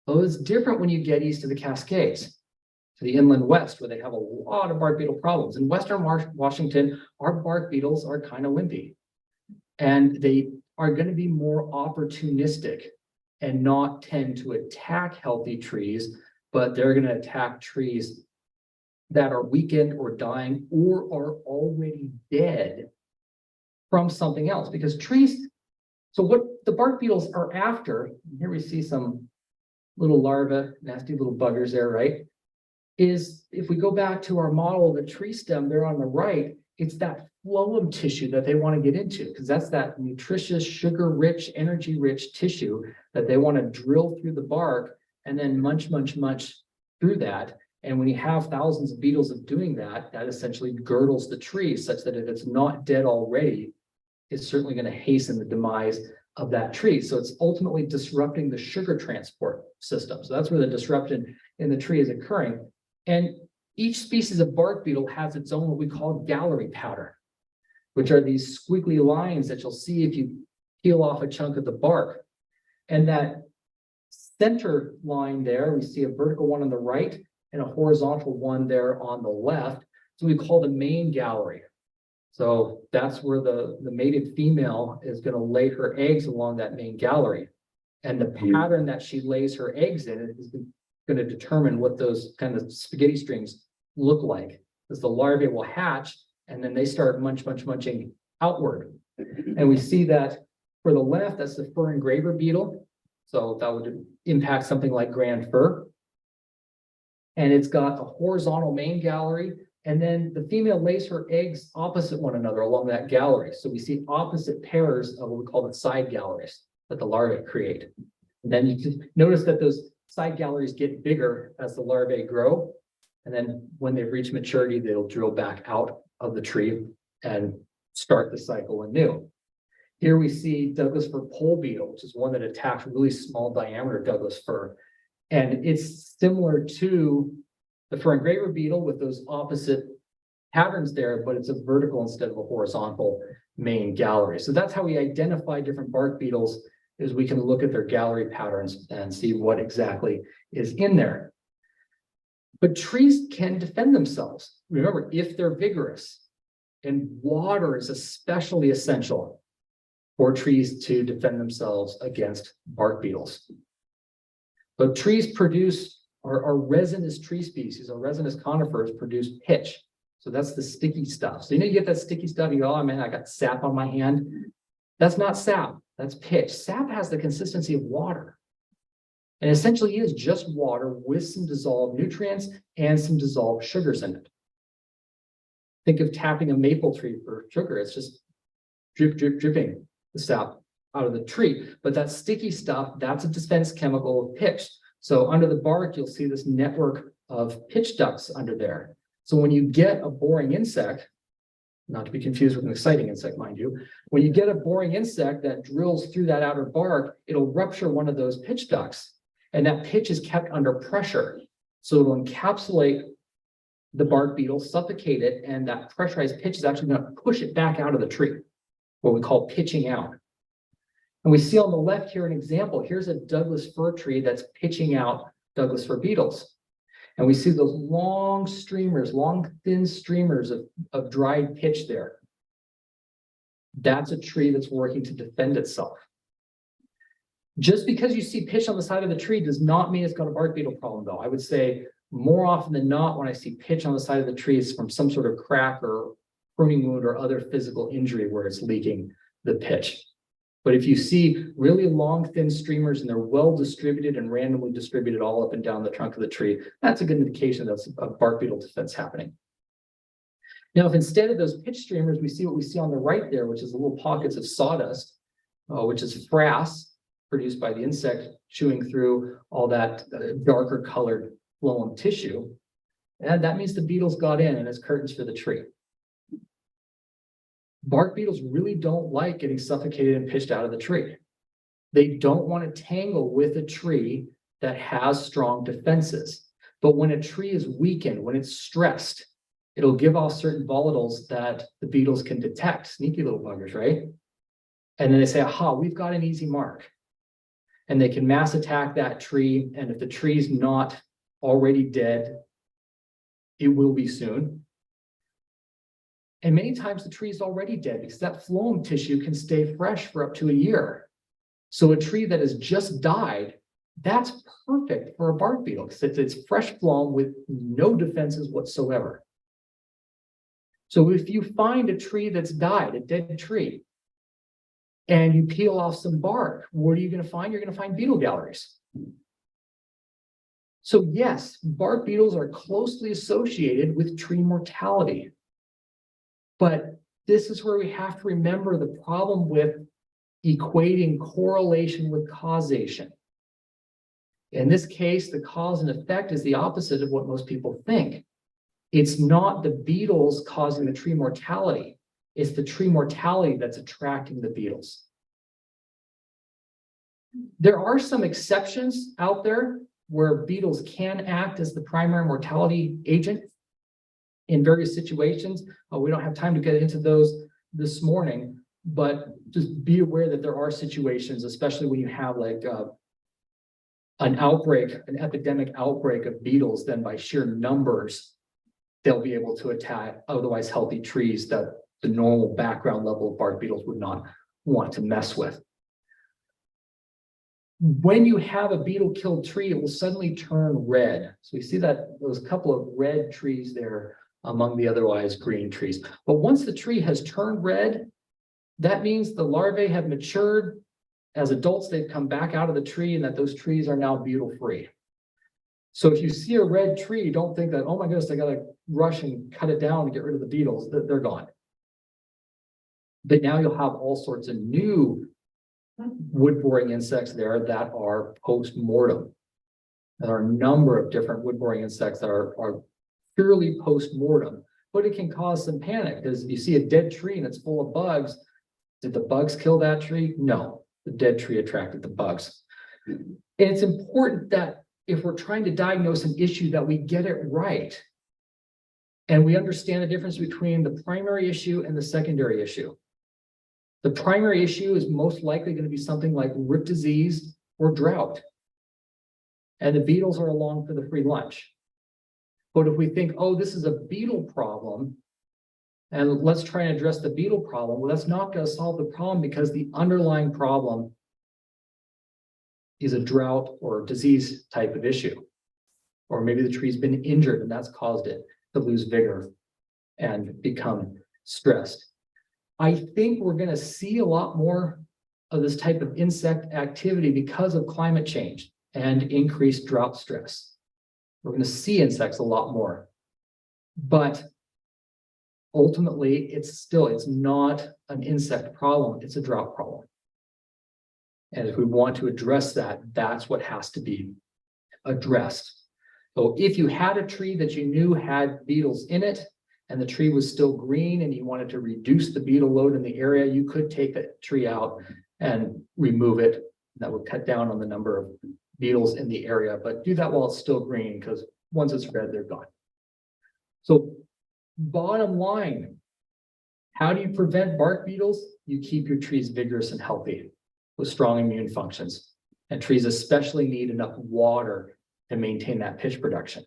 Well, it's different when you get east of the Cascades, to the inland west, where they have a lot of bark beetle problems. In Western Washington, our bark beetles are kind of limpy, and they are going to be more opportunistic and not tend to attack healthy trees, but they're going to attack trees that are weakened or dying or are already dead from something else. Because trees, so what the bark beetles are after, here we see some little larvae, nasty little buggers there, right? Is if we go back to our model of the tree stem there on the right, it's that phloem tissue that they want to get into, because that's that nutritious, sugar-rich, energy-rich tissue that they want to drill through the bark and then munch through that. And when you have thousands of beetles of doing that, that essentially girdles the tree such that if it's not dead already, it's certainly going to hasten the demise of that tree. So it's ultimately disrupting the sugar transport system. So that's where the disruption in the tree is occurring. And each species of bark beetle has its own what we call gallery pattern, which are these squiggly lines that you'll see if you peel off a chunk of the bark. And that center line there, we see a vertical one on the right and a horizontal one there on the left. So we call the main gallery. So that's where the mated female is going to lay her eggs along that main gallery. And the pattern that she lays her eggs in is going to determine what those kind of spaghetti strings look like. Because the larvae will hatch and then they start munching outward. And we see that for the left, that's the fir engraver beetle. So that would impact something like grand fir. And it's got a horizontal main gallery. And then the female lays her eggs opposite one another along that gallery. So we see opposite pairs of what we call the side galleries that the larvae create. And then you can notice that those side galleries get bigger as the larvae grow. And then when they've reached maturity, they'll drill back out of the tree and start the cycle anew. Here we see Douglas fir pole beetle, which is one that attacks really small diameter Douglas fir. And it's similar to the fir engraver beetle with those opposite patterns there, but it's a vertical instead of a horizontal main gallery. So that's how we identify different bark beetles, is we can look at their gallery patterns and see what exactly is in there. But trees can defend themselves. Remember, if they're vigorous, and water is especially essential for trees to defend themselves against bark beetles. But trees produce, our resinous tree species, our resinous conifers produce pitch. So that's the sticky stuff. So you get that sticky stuff, you go, oh man, I got sap on my hand. That's not sap, that's pitch. Sap has the consistency of water. And essentially is just water with some dissolved nutrients and some dissolved sugars in it. Think of tapping a maple tree for sugar. It's just dripping the sap out of the tree. But that sticky stuff, that's a defense chemical of pitch. So under the bark, you'll see this network of pitch ducts under there. So when you get a boring insect, not to be confused with an exciting insect, mind you, when you get a boring insect that drills through that outer bark, it'll rupture one of those pitch ducts. And that pitch is kept under pressure. So it'll encapsulate the bark beetle, suffocate it, and that pressurized pitch is actually going to push it back out of the tree, what we call pitching out. And we see on the left here an example. Here's a Douglas fir tree that's pitching out Douglas fir beetles. And we see those long streamers, long thin streamers of dried pitch there. That's a tree that's working to defend itself. Just because you see pitch on the side of the tree does not mean it's got a bark beetle problem, though. I would say more often than not, when I see pitch on the side of the tree, it's from some sort of crack or pruning wound or other physical injury where it's leaking the pitch. But if you see really long, thin streamers and they're well distributed and randomly distributed all up and down the trunk of the tree, that's a good indication that's a bark beetle defense happening. Now, if instead of those pitch streamers, we see what we see on the right there, which is the little pockets of sawdust, which is frass produced by the insect chewing through all that darker colored phloem tissue. And that means the beetles got in and it's curtains for the tree. Bark beetles really don't like getting suffocated and pitched out of the tree. They don't want to tangle with a tree that has strong defenses. But when a tree is weakened, when it's stressed, it'll give off certain volatiles that the beetles can detect, sneaky little buggers, right? And then they say, aha, we've got an easy mark. And they can mass attack that tree. And if the tree's not already dead, it will be soon. And many times the tree is already dead because that phloem tissue can stay fresh for up to a year. So a tree that has just died, that's perfect for a bark beetle because it's fresh phloem with no defenses whatsoever. So if you find a tree that's died, a dead tree, and you peel off some bark, what are you going to find? You're going to find beetle galleries. So yes, bark beetles are closely associated with tree mortality. But this is where we have to remember the problem with equating correlation with causation. In this case, the cause and effect is the opposite of what most people think. It's not the beetles causing the tree mortality. It's the tree mortality that's attracting the beetles. There are some exceptions out there where beetles can act as the primary mortality agent in various situations. We don't have time to get into those this morning, but just be aware that there are situations, especially when you have like an outbreak, an epidemic outbreak of beetles, then by sheer numbers, they'll be able to attack otherwise healthy trees that the normal background level of bark beetles would not want to mess with. When you have a beetle-killed tree, it will suddenly turn red. So we see that those couple of red trees there among the otherwise green trees. But once the tree has turned red, that means the larvae have matured. As adults, they've come back out of the tree and that those trees are now beetle-free. So if you see a red tree, don't think that, oh my goodness, I gotta rush and cut it down and get rid of the beetles. They're gone. But now you'll have all sorts of new wood-boring insects there that are post-mortem. There are a number of different wood-boring insects that are purely post-mortem, but it can cause some panic because you see a dead tree and it's full of bugs. Did the bugs kill that tree? No, the dead tree attracted the bugs. And it's important that if we're trying to diagnose an issue that we get it right and we understand the difference between the primary issue and the secondary issue. The primary issue is most likely going to be something like root disease or drought. And the beetles are along for the free lunch. But if we think, oh, this is a beetle problem, and let's try and address the beetle problem, well, that's not going to solve the problem because the underlying problem is a drought or disease type of issue. Or maybe the tree's been injured and that's caused it to lose vigor and become stressed. I think we're going to see a lot more of this type of insect activity because of climate change and increased drought stress. We're going to see insects a lot more. But ultimately, it's not an insect problem, it's a drought problem. And if we want to address that, that's what has to be addressed. So if you had a tree that you knew had beetles in it, and the tree was still green and you wanted to reduce the beetle load in the area, you could take that tree out and remove it. That would cut down on the number of beetles in the area, but do that while it's still green because once it's red, they're gone. So bottom line, how do you prevent bark beetles? You keep your trees vigorous and healthy with strong immune functions. And trees especially need enough water to maintain that pitch production.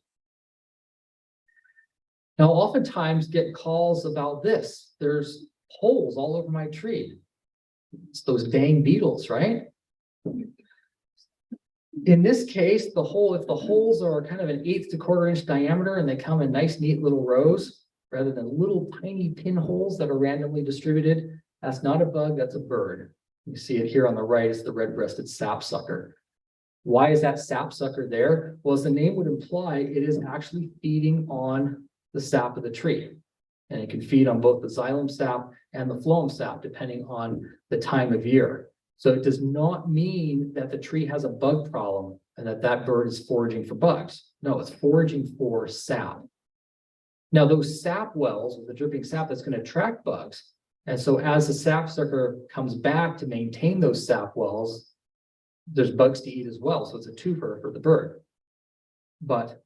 Now, oftentimes get calls about this. There's holes all over my tree. It's those dang beetles, right? In this case, if the holes are kind of an 1/8 to 1/4 inch diameter and they come in nice, neat little rows, rather than little tiny pinholes that are randomly distributed, that's not a bug, that's a bird. You see it here on the right, it's the red-breasted sapsucker. Why is that sapsucker there? Well, as the name would imply, it is actually feeding on the sap of the tree. And it can feed on both the xylem sap and the phloem sap, depending on the time of year. So it does not mean that the tree has a bug problem and that bird is foraging for bugs. No, it's foraging for sap. Now, those sap wells with the dripping sap, that's going to attract bugs. And so as the sapsucker comes back to maintain those sap wells, there's bugs to eat as well. So it's a twofer for the bird. But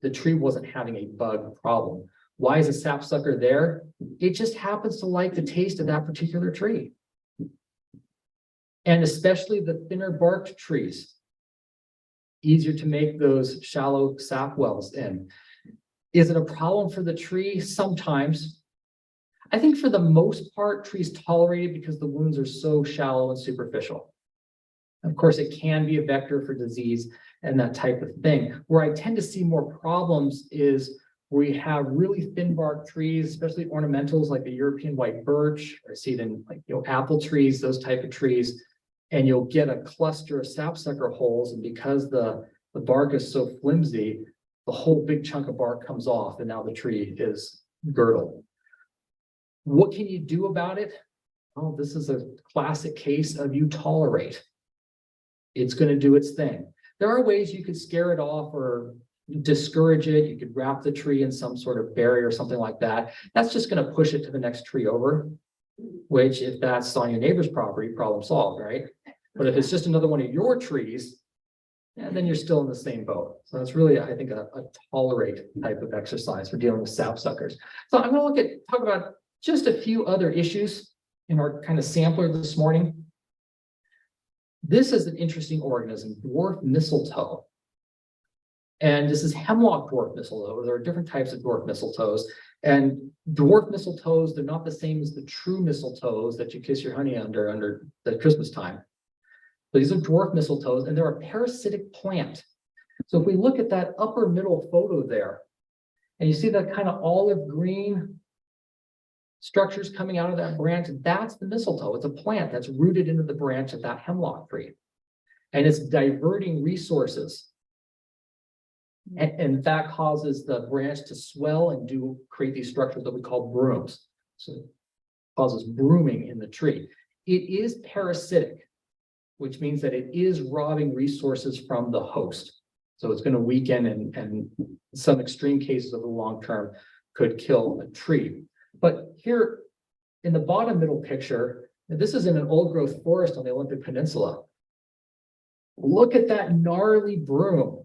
the tree wasn't having a bug problem. Why is a sapsucker there? It just happens to like the taste of that particular tree. And especially the thinner barked trees. Easier to make those shallow sap wells in. Is it a problem for the tree? Sometimes. I think for the most part, trees tolerate it because the wounds are so shallow and superficial. Of course, it can be a vector for disease and that type of thing. Where I tend to see more problems is we have really thin bark trees, especially ornamentals like the European white birch, or I see it in like apple trees, those type of trees, and you'll get a cluster of sapsucker holes, and because the bark is so flimsy, the whole big chunk of bark comes off, and now the tree is girdled. What can you do about it? Well, this is a classic case of you tolerate. It's going to do its thing. There are ways you could scare it off or discourage it. You could wrap the tree in some sort of barrier or something like that. That's just going to push it to the next tree over, which if that's on your neighbor's property, problem solved, right? But if it's just another one of your trees, then you're still in the same boat. So that's really, I think, a tolerate type of exercise for dealing with sapsuckers. So I'm going to talk about just a few other issues in our kind of sampler this morning. This is an interesting organism, dwarf mistletoe. And this is hemlock dwarf mistletoe. There are different types of dwarf mistletoes. And dwarf mistletoes, they're not the same as the true mistletoes that you kiss your honey under the Christmas time. But these are dwarf mistletoes, and they're a parasitic plant. So if we look at that upper middle photo there, and you see that kind of olive green structures coming out of that branch, that's the mistletoe. It's a plant that's rooted into the branch of that hemlock tree. And it's diverting resources. And that causes the branch to swell and create these structures that we call brooms. So it causes brooming in the tree. It is parasitic, which means that it is robbing resources from the host. So it's going to weaken and in some extreme cases of the long term could kill a tree. But here in the bottom middle picture, this is in an old growth forest on the Olympic Peninsula. Look at that gnarly broom.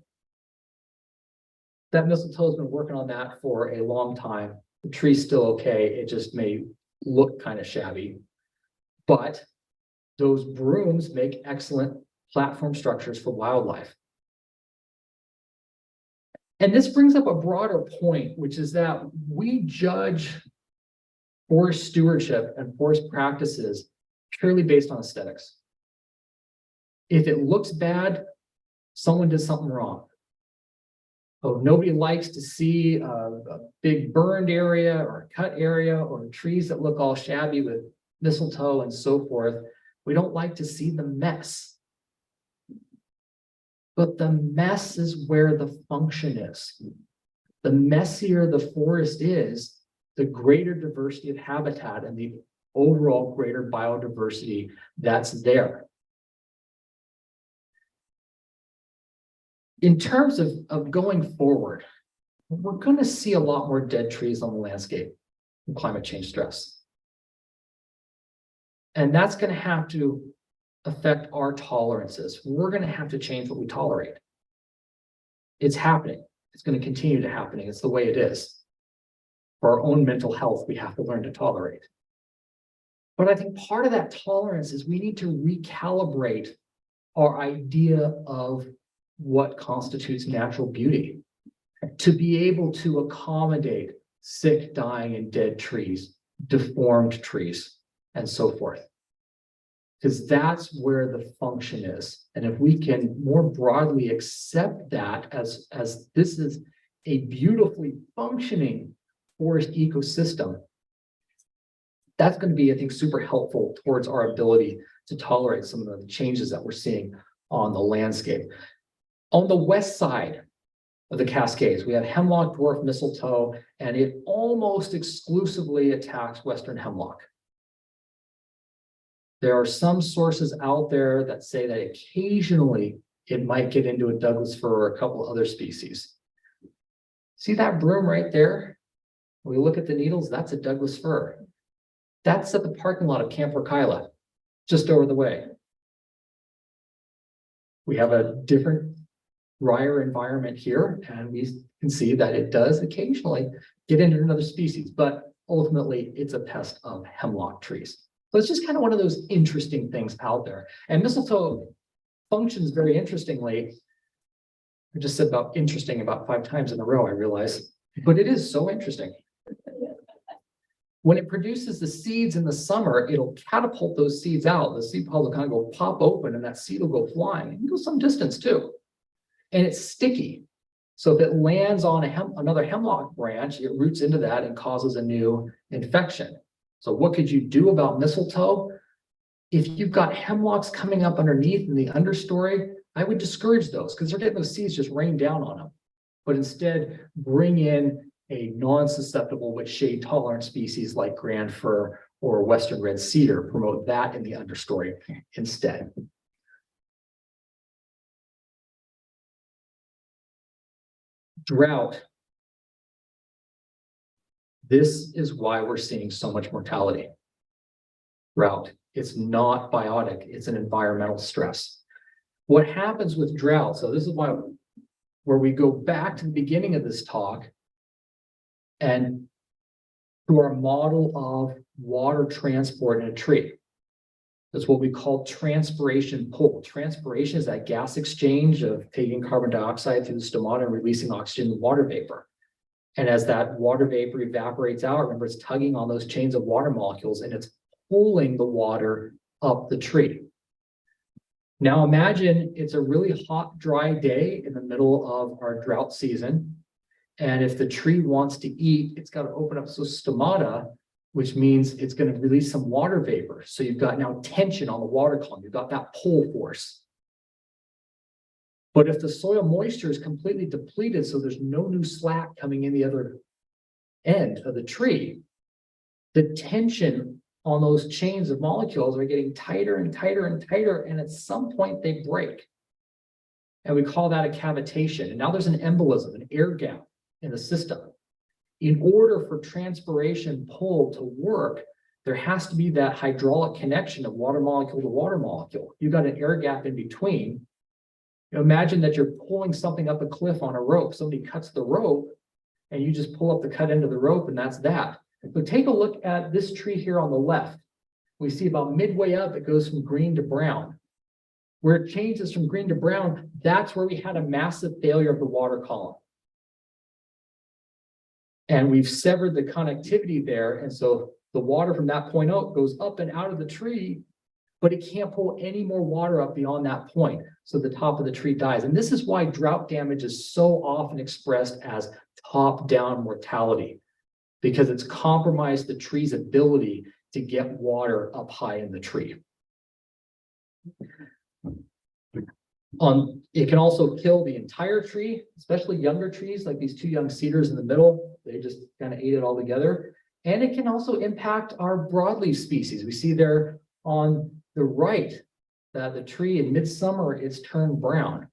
That mistletoe has been working on that for a long time. The tree's still okay. It just may look kind of shabby. But those brooms make excellent platform structures for wildlife. And this brings up a broader point, which is that we judge forest stewardship and forest practices purely based on aesthetics. If it looks bad, someone did something wrong. Oh, nobody likes to see a big burned area or a cut area or trees that look all shabby with mistletoe and so forth. We don't like to see the mess. But the mess is where the function is. The messier the forest is, the greater diversity of habitat and the overall greater biodiversity that's there. In terms of going forward, we're going to see a lot more dead trees on the landscape from climate change stress. And that's going to have to affect our tolerances. We're going to have to change what we tolerate. It's happening. It's going to continue to happen. It's the way it is. For our own mental health, we have to learn to tolerate. But I think part of that tolerance is we need to recalibrate our idea of what constitutes natural beauty to be able to accommodate sick, dying, and dead trees, deformed trees, and so forth. Because that's where the function is. And if we can more broadly accept that as this is a beautifully functioning forest ecosystem, that's going to be, I think, super helpful towards our ability to tolerate some of the changes that we're seeing on the landscape. On the west side of the Cascades, we have hemlock dwarf mistletoe, and it almost exclusively attacks western hemlock. There are some sources out there that say that occasionally it might get into a Douglas fir or a couple other species. See that broom right there? We look at the needles, that's a Douglas fir. That's at the parking lot of Camp Orkyla, just over the way. We have a different drier environment here, and we can see that it does occasionally get into another species, but ultimately it's a pest of hemlock trees. So it's just kind of one of those interesting things out there. And mistletoe functions very interestingly. I just said about interesting about 5 times in a row, I realize, but it is so interesting. When it produces the seeds in the summer, it'll catapult those seeds out. The seed pod will kind of go pop open and that seed will go flying. It can go some distance too. And it's sticky. So if it lands on another hemlock branch, it roots into that and causes a new infection. So what could you do about mistletoe? If you've got hemlocks coming up underneath in the understory, I would discourage those because they're getting those seeds just rain down on them. But instead, bring in a non-susceptible but shade tolerant species like grand fir or western red cedar. Promote that in the understory instead. Drought. This is why we're seeing so much mortality. Drought. It's not biotic, it's an environmental stress. What happens with drought? So this is why where we go back to the beginning of this talk and to our model of water transport in a tree. That's what we call transpiration pull. Transpiration is that gas exchange of taking carbon dioxide through the stomata and releasing oxygen and water vapor. And as that water vapor evaporates out, remember it's tugging on those chains of water molecules and it's pulling the water up the tree. Now imagine it's a really hot, dry day in the middle of our drought season. And if the tree wants to eat, it's got to open up those stomata, which means it's going to release some water vapor. So you've got now tension on the water column. You've got that pull force. But if the soil moisture is completely depleted, so there's no new slack coming in the other end of the tree, the tension on those chains of molecules are getting tighter and tighter and tighter, and at some point they break. And we call that a cavitation. And now there's an embolism, an air gap in the system. In order for transpiration pull to work, there has to be that hydraulic connection of water molecule to water molecule. You've got an air gap in between. You know, imagine that you're pulling something up a cliff on a rope. Somebody cuts the rope and you just pull up the cut end of the rope and that's that. So take a look at this tree here on the left. We see about midway up, it goes from green to brown. Where it changes from green to brown, that's where we had a massive failure of the water column. And we've severed the connectivity there. And so the water from that point out goes up and out of the tree, but it can't pull any more water up beyond that point. So the top of the tree dies. And this is why drought damage is so often expressed as top-down mortality, because it's compromised the tree's ability to get water up high in the tree. It can also kill the entire tree, especially younger trees like these 2 young cedars in the middle. They just kind of ate it all together. And it can also impact our broadleaf species. We see there on the right that the tree in midsummer it's turned brown.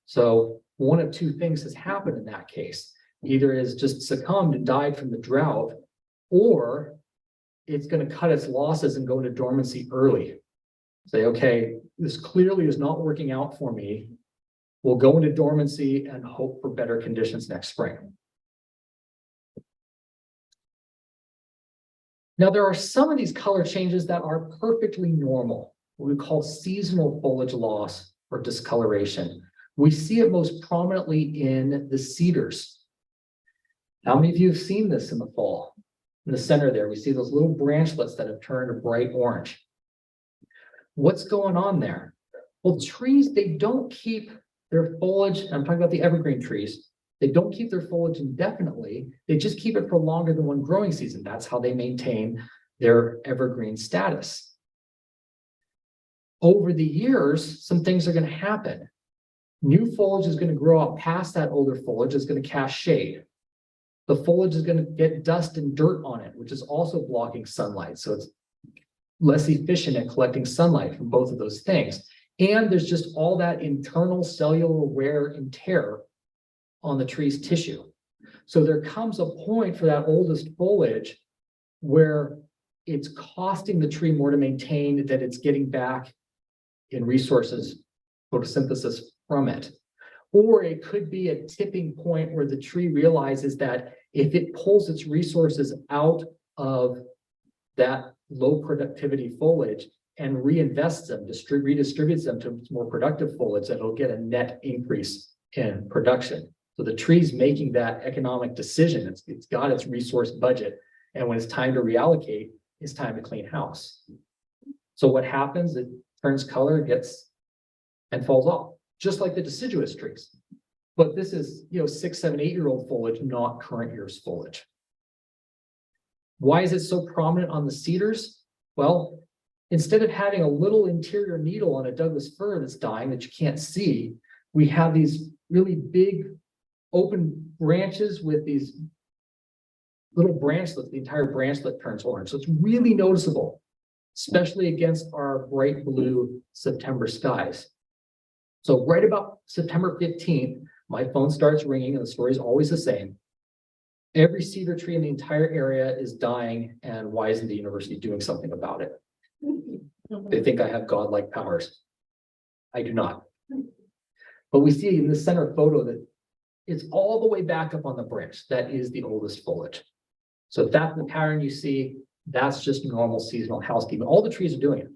So one of 2 things has happened in that case. Either it's just succumbed and died from the drought, or it's going to cut its losses and go into dormancy early. Say, okay, this clearly is not working out for me. We'll go into dormancy and hope for better conditions next spring. Now, there are some of these color changes that are perfectly normal, what we call seasonal foliage loss or discoloration. We see it most prominently in the cedars. How many of you have seen this in the fall? In the center there, we see those little branchlets that have turned a bright orange. What's going on there? Well, trees, they don't keep their foliage, I'm talking about the evergreen trees, they don't keep their foliage indefinitely, they just keep it for longer than one growing season. That's how they maintain their evergreen status. Over the years, some things are going to happen. New foliage is going to grow up past that older foliage, it's going to cast shade. The foliage is going to get dust and dirt on it, which is also blocking sunlight. So it's less efficient at collecting sunlight from both of those things. And there's just all that internal cellular wear and tear on the tree's tissue. So there comes a point for that oldest foliage where it's costing the tree more to maintain than it's getting back in resources, photosynthesis from it. Or it could be a tipping point where the tree realizes that if it pulls its resources out of that low productivity foliage and reinvests them, redistributes them to more productive foliage, that it'll get a net increase in production. So the tree's making that economic decision. It's got its resource budget. And when it's time to reallocate, it's time to clean house. So what happens? It turns color, gets and falls off, just like the deciduous trees. But this is, 6, 7, 8-year-old foliage, not current year's foliage. Why is it so prominent on the cedars? Well, instead of having a little interior needle on a Douglas fir that's dying that you can't see, we have these really big open branches with these little branchlets. The entire branchlet turns orange. So it's really noticeable, especially against our bright blue September skies. So right about September 15th, my phone starts ringing, and the story is always the same. Every cedar tree in the entire area is dying, and why isn't the university doing something about it? They think I have godlike powers. I do not. But we see in the center photo that it's all the way back up on the branch. That is the oldest foliage. So if that's the pattern you see, that's just normal seasonal housekeeping. All the trees are doing it.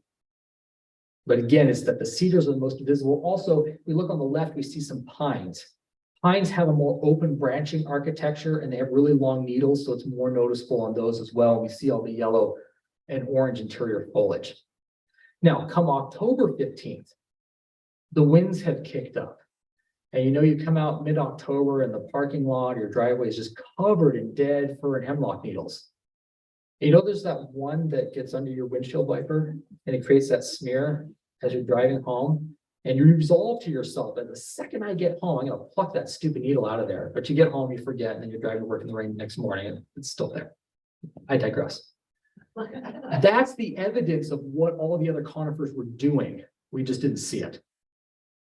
But again, it's that the cedars are the most visible. Also, if we look on the left, we see some pines. Pines have a more open branching architecture, and they have really long needles, so it's more noticeable on those as well. We see all the yellow and orange interior foliage. Now, come October 15th, the winds have kicked up. And you come out mid-October and the parking lot, your driveway is just covered in dead fir and hemlock needles. And there's that one that gets under your windshield wiper and it creates that smear as you're driving home. And you resolve to yourself that the second I get home, I'm going to pluck that stupid needle out of there. But you get home, you forget, and then you're driving to work in the rain the next morning and it's still there. I digress. That's the evidence of what all the other conifers were doing. We just didn't see it.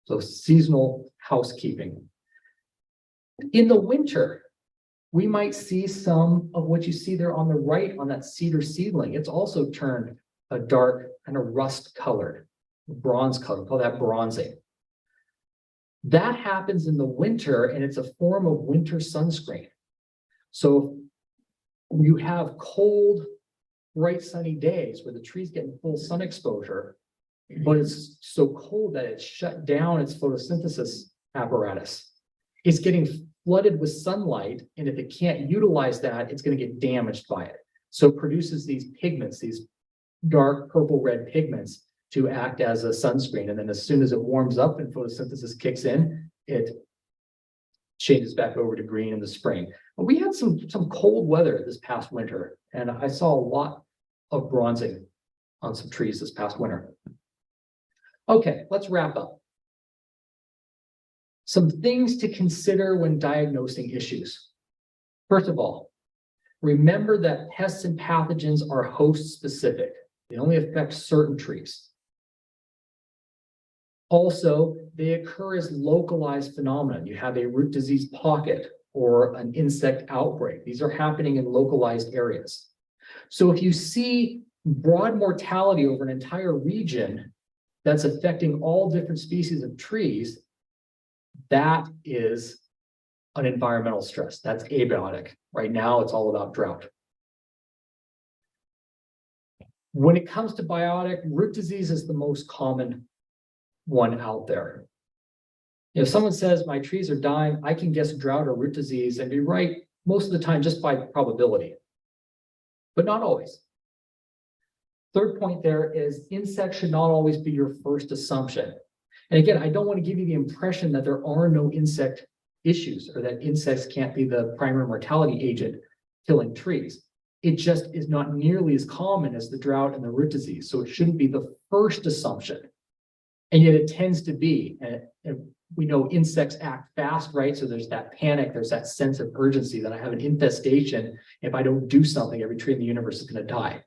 So seasonal housekeeping. In the winter, we might see some of what you see there on the right on that cedar seedling. It's also turned a dark kind of rust colored, bronze color, we call that bronzing. That happens in the winter, and it's a form of winter sunscreen. So you have cold, bright sunny days where the tree's getting full sun exposure, but it's so cold that it's shut down its photosynthesis apparatus. It's getting flooded with sunlight, and if it can't utilize that, it's going to get damaged by it. So it produces these pigments, these dark purple red pigments to act as a sunscreen. And then as soon as it warms up and photosynthesis kicks in, it changes back over to green in the spring. But we had some cold weather this past winter, and I saw a lot of bronzing on some trees this past winter. Okay, let's wrap up. Some things to consider when diagnosing issues. First of all, remember that pests and pathogens are host specific. They only affect certain trees. Also, they occur as localized phenomena. You have a root disease pocket or an insect outbreak. These are happening in localized areas. So if you see broad mortality over an entire region that's affecting all different species of trees, that is an environmental stress. That's abiotic. Right now, it's all about drought. When it comes to biotic, root disease is the most common one out there. If someone says my trees are dying, I can guess drought or root disease and be right most of the time just by probability, but not always. Third point there is insects should not always be your first assumption. And again, I don't want to give you the impression that there are no insect issues or that insects can't be the primary mortality agent killing trees. It just is not nearly as common as the drought and the root disease. So it shouldn't be the first assumption. And yet it tends to be, and we know insects act fast, right? So there's that panic, there's that sense of urgency that I have an infestation. If I don't do something, every tree in the universe is going to die.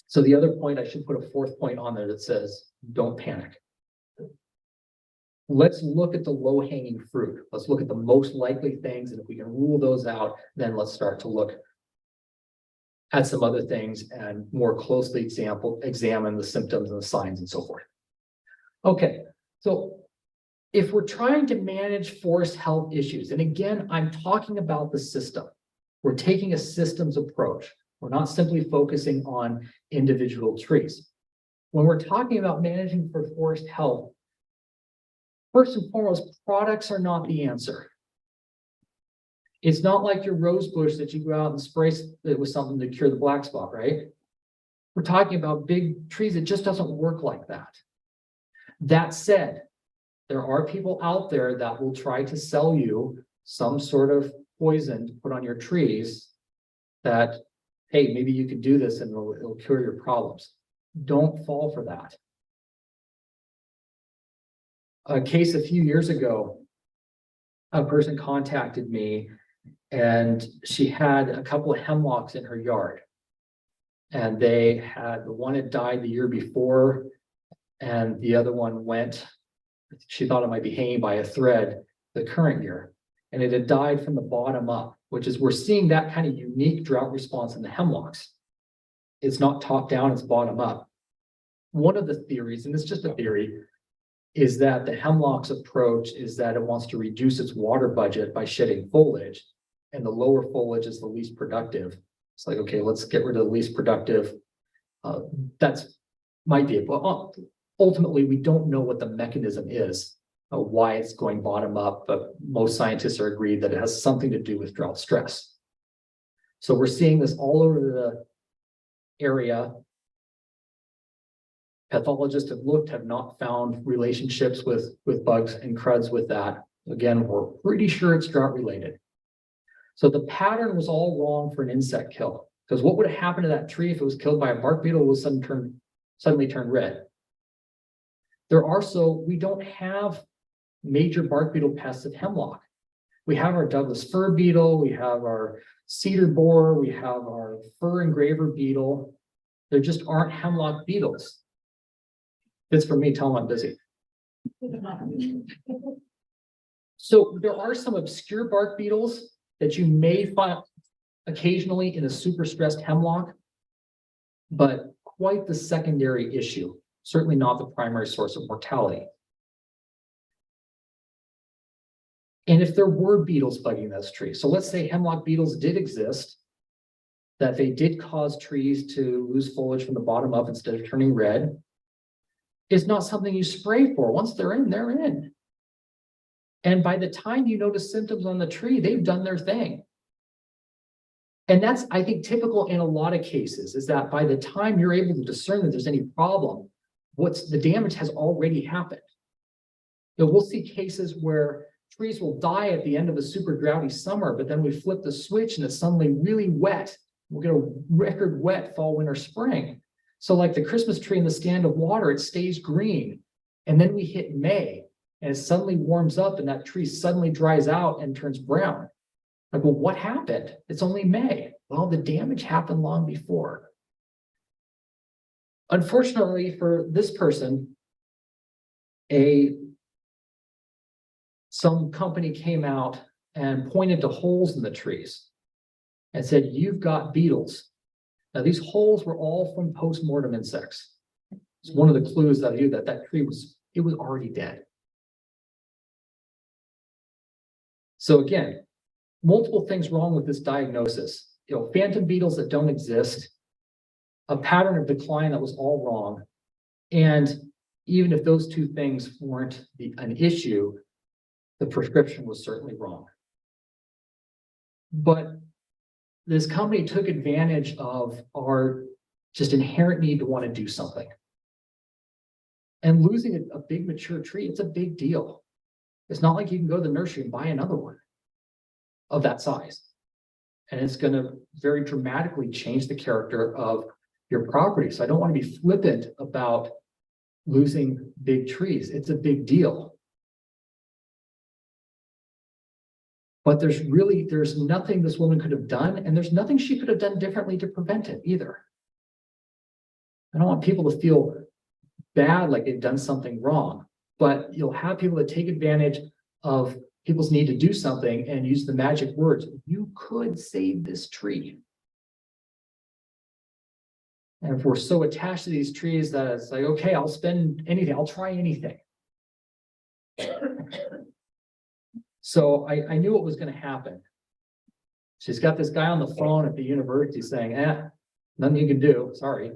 So the other point, I should put a fourth point on there that says, don't panic. let's look at the low-hanging fruit. Let's look at the most likely things, and if we can rule those out, then let's start to look at some other things and more closely examine the symptoms and the signs and so forth. Okay, so if we're trying to manage forest health issues, and again, I'm talking about the system. We're taking a systems approach. We're not simply focusing on individual trees. When we're talking about managing for forest health, first and foremost, products are not the answer. It's not like your rose bush that you go out and spray it with something to cure the black spot, right? We're talking about big trees. It just doesn't work like that. That said, there are people out there that will try to sell you some sort of poison to put on your trees that, hey, maybe you could do this and it'll cure your problems. Don't fall for that. A case a few years ago, a person contacted me and she had a couple of hemlocks in her yard. And the one had died the year before, and the other one went, she thought it might be hanging by a thread the current year. And it had died from the bottom up, which is, we're seeing that kind of unique drought response in the hemlocks. It's not top down, it's bottom up. One of the theories, and it's just a theory, is that the hemlock's approach is that it wants to reduce its water budget by shedding foliage, and the lower foliage is the least productive. It's like, okay, let's get rid of the least productive. That's might be it, but ultimately we don't know what the mechanism is, why it's going bottom up, but most scientists are agreed that it has something to do with drought stress. So we're seeing this all over the area. Pathologists have not found relationships with bugs and cruds with that. Again, we're pretty sure it's drought related. So the pattern was all wrong for an insect kill, because what would have happened to that tree if it was killed by a bark beetle? It would suddenly turn red. We don't have major bark beetle pests of hemlock. We have our Douglas fir beetle, we have our cedar borer, we have our fir engraver beetle. There just aren't hemlock beetles. It's for me, tell them I'm busy. So there are some obscure bark beetles that you may find occasionally in a super stressed hemlock, but quite the secondary issue, certainly not the primary source of mortality. And if there were beetles bugging those trees, so let's say hemlock beetles did exist, that they did cause trees to lose foliage from the bottom up instead of turning red, it's not something you spray for. Once they're in, they're in. And by the time you notice symptoms on the tree, they've done their thing. And that's, I think, typical in a lot of cases, is that by the time you're able to discern that there's any problem, the damage has already happened. We'll see cases where trees will die at the end of a super droughty summer, but then we flip the switch and it's suddenly really wet. We'll get a record wet fall, winter, spring. So like the Christmas tree in the stand of water, it stays green. And then we hit May and it suddenly warms up and that tree suddenly dries out and turns brown. Like, well, what happened? It's only May. Well, the damage happened long before. Unfortunately for this person, some company came out and pointed to holes in the trees and said, you've got beetles. Now, these holes were all from post-mortem insects. It's one of the clues that I knew that tree was already dead. So again, multiple things wrong with this diagnosis. Phantom beetles that don't exist, a pattern of decline that was all wrong. And even if those two things weren't an issue, the prescription was certainly wrong. But this company took advantage of our just inherent need to want to do something. And losing a big mature tree, it's a big deal. It's not like you can go to the nursery and buy another one of that size. And it's going to very dramatically change the character of your property. So I don't want to be flippant about losing big trees. It's a big deal. But there's nothing this woman could have done, and there's nothing she could have done differently to prevent it either. I don't want people to feel bad like they've done something wrong. but you'll have people that take advantage of people's need to do something and use the magic words. You could save this tree. And if we're so attached to these trees that it's like, okay, I'll spend anything, I'll try anything. So I knew what was going to happen. She's got this guy on the phone at the university saying, nothing you can do, sorry.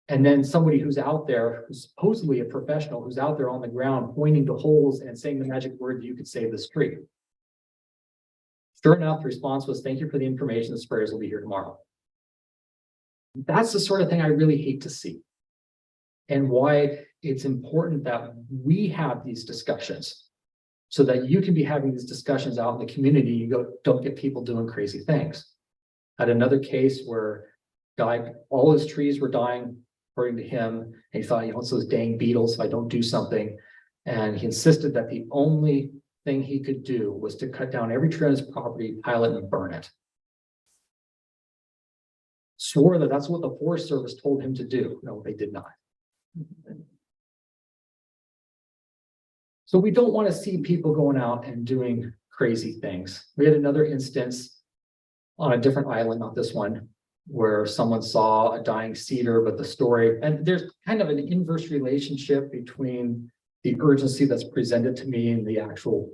And then somebody who's out there, who's supposedly a professional, who's out there on the ground pointing to holes and saying the magic word, you could save this tree. Sure enough, the response was, thank you for the information, the sprayers will be here tomorrow. That's the sort of thing I really hate to see. And why it's important that we have these discussions so that you can be having these discussions out in the community. You don't get people doing crazy things. I had another case where all his trees were dying, according to him, and he thought, it's those dang beetles if I don't do something. And he insisted that the only thing he could do was to cut down every tree on his property, pile it, and burn it. Swore that that's what the Forest Service told him to do. No, they did not. So we don't want to see people going out and doing crazy things. We had another instance on a different island, not this one, where someone saw a dying cedar, but the story, and there's kind of an inverse relationship between the urgency that's presented to me and the actual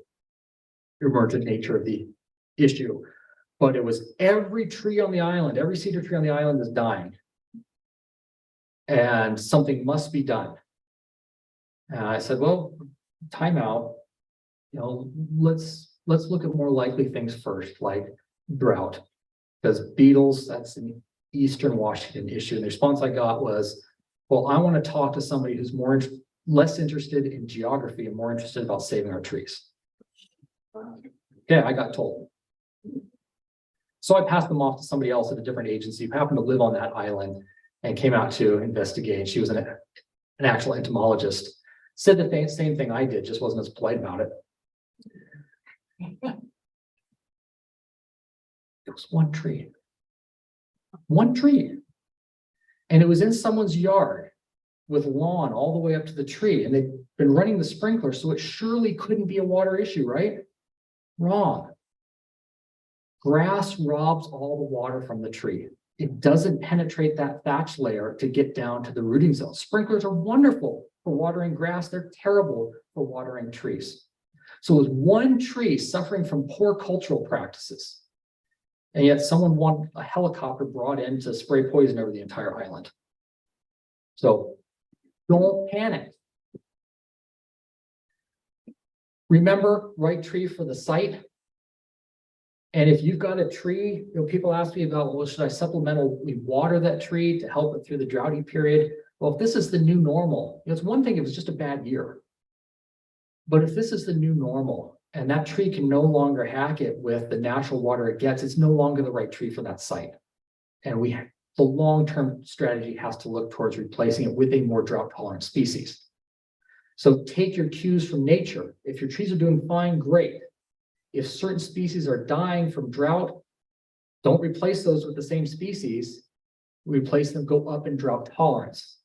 emergent nature of the issue. But it was every tree on the island, every cedar tree on the island is dying. And something must be done. And I said, well, time out. Let's look at more likely things first, like drought. Because beetles, that's an Eastern Washington issue. And the response I got was, well, I want to talk to somebody who's less interested in geography and more interested about saving our trees. Yeah, I got told. So I passed them off to somebody else at a different agency who happened to live on that island and came out to investigate. She was an actual entomologist. Said the same thing I did, just wasn't as polite about it. It was one tree. One tree. And it was in someone's yard with lawn all the way up to the tree. And they've been running the sprinkler, so it surely couldn't be a water issue, right? Wrong. Grass robs all the water from the tree. It doesn't penetrate that thatch layer to get down to the rooting zone. Sprinklers are wonderful for watering grass. They're terrible for watering trees. So it was one tree suffering from poor cultural practices. And yet someone wanted a helicopter brought in to spray poison over the entire island. So don't panic. Remember, right tree for the site. And if you've got a tree, people ask me about, well, should I supplementally water that tree to help it through the droughty period? Well, if this is the new normal, it's one thing if it was just a bad year. But if this is the new normal and that tree can no longer hack it with the natural water it gets, it's no longer the right tree for that site. And the long-term strategy has to look towards replacing it with a more drought-tolerant species. So take your cues from nature. If your trees are doing fine, great. If certain species are dying from drought, don't replace those with the same species. Replace them, go up in drought tolerance.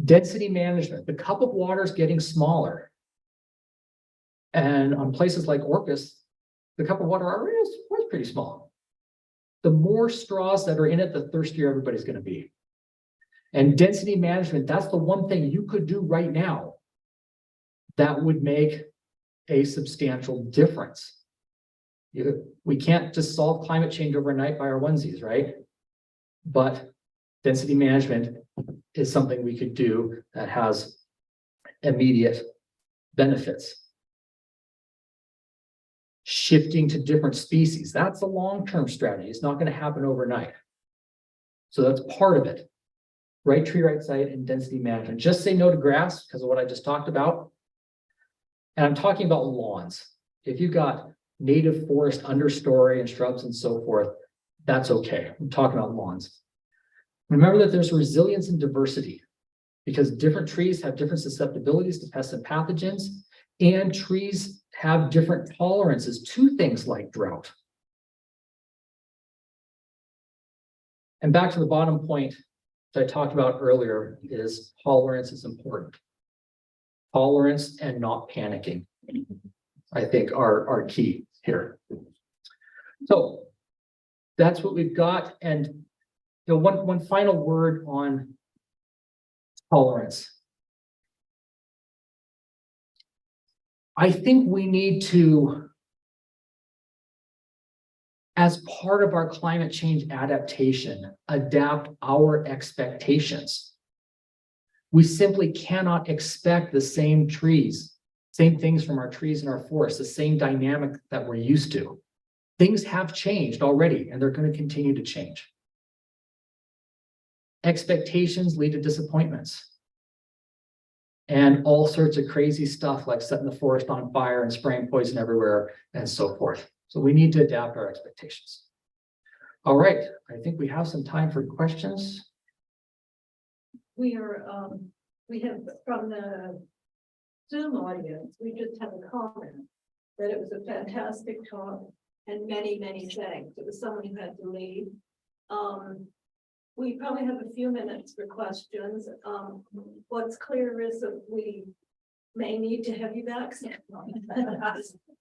Density management. The cup of water is getting smaller. And on places like Orcas, the cup of water already is pretty small. The more straws that are in it, the thirstier everybody's going to be. And density management, that's the one thing you could do right now that would make a substantial difference. We can't just solve climate change overnight by our onesies, right? But density management is something we could do that has immediate benefits. Shifting to different species, that's a long-term strategy. It's not going to happen overnight. So that's part of it. Right tree, right site, and density management. Just say no to grass because of what I just talked about. And I'm talking about lawns. If you've got native forest understory and shrubs and so forth, that's okay. I'm talking about lawns. Remember that there's resilience and diversity because different trees have different susceptibilities to pests and pathogens, and trees have different tolerances to things like drought. And back to the bottom point that I talked about earlier is tolerance is important. tolerance, and not panicking, I think are key here. So that's what we've got. And one final word on tolerance. I think we need to, as part of our climate change adaptation, adapt our expectations. We simply cannot expect the same trees, same things from our trees in our forests, the same dynamic that we're used to. Things have changed already, and they're going to continue to change. Expectations lead to disappointments. And all sorts of crazy stuff like setting the forest on fire and spraying poison everywhere and so forth. So we need to adapt our expectations. All right, I think we have some time for questions. We have from the Zoom audience, we just have a comment that it was a fantastic talk and many, many thanks. It was someone who had to leave. We probably have a few minutes for questions. What's clear is that we may need to have you back soon.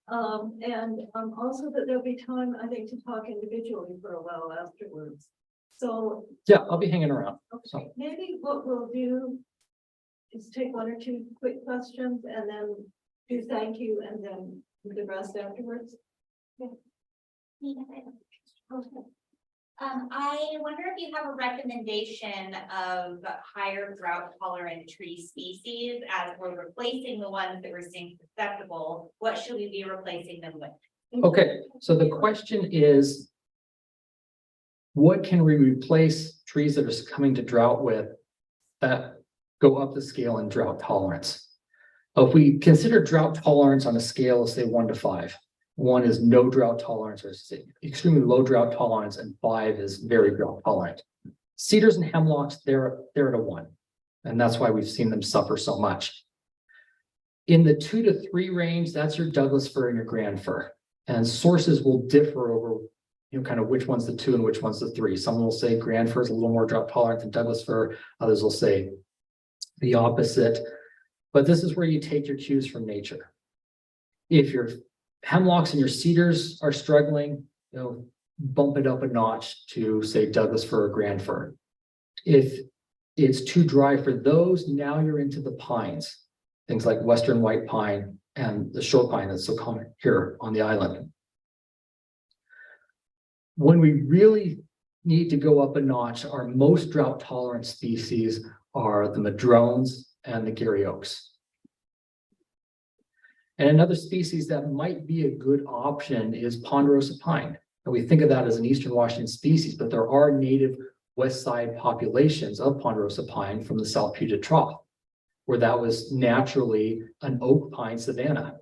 And also that there'll be time, I think, to talk individually for a while afterwards. So yeah, I'll be hanging around. okay, So. maybe what we'll do is take one or two quick questions and then do thank you and then do the rest afterwards. Yeah. Okay. I wonder if you have a recommendation of higher drought tolerant tree species as we're replacing the ones that we're seeing susceptible. What should we be replacing them with? Okay, so the question is, what can we replace trees that are coming to drought with that go up the scale in drought tolerance? If we consider drought tolerance on a scale of say 1 to 5, 1 is no drought tolerance, or extremely low drought tolerance, and 5 is very drought tolerant. Cedars and hemlocks, they're at a 1, and that's why we've seen them suffer so much. In the 2 to 3 range, that's your Douglas fir and your grand fir, and sources will differ over, kind of which one's the 2 and which one's the 3. Someone will say grand fir is a little more drought tolerant than Douglas fir. Others will say the opposite. But this is where you take your cues from nature. If your hemlocks and your cedars are struggling, bump it up a notch to say Douglas fir or grand fir. If it's too dry for those, now you're into the pines, things like western white pine and the short pine that's so common here on the island. When we really need to go up a notch, our most drought tolerant species are the madrones and the Gary oaks. And another species that might be a good option is ponderosa pine. And we think of that as an Eastern Washington species, but there are native west side populations of ponderosa pine from the South Puget Trough, where that was naturally an oak pine savanna.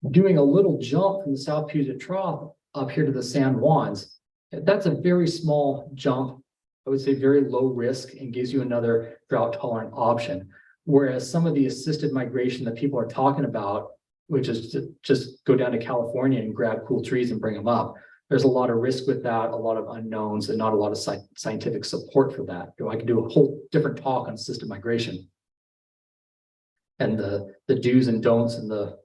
Doing a little jump from the South Puget Trough up here to the San Juans, that's a very small jump. I would say very low risk and gives you another drought tolerant option. Whereas some of the assisted migration that people are talking about, which is to just go down to California and grab cool trees and bring them up, there's a lot of risk with that, a lot of unknowns, and not a lot of scientific support for that. I can do a whole different talk on assisted migration and the do's and don'ts and the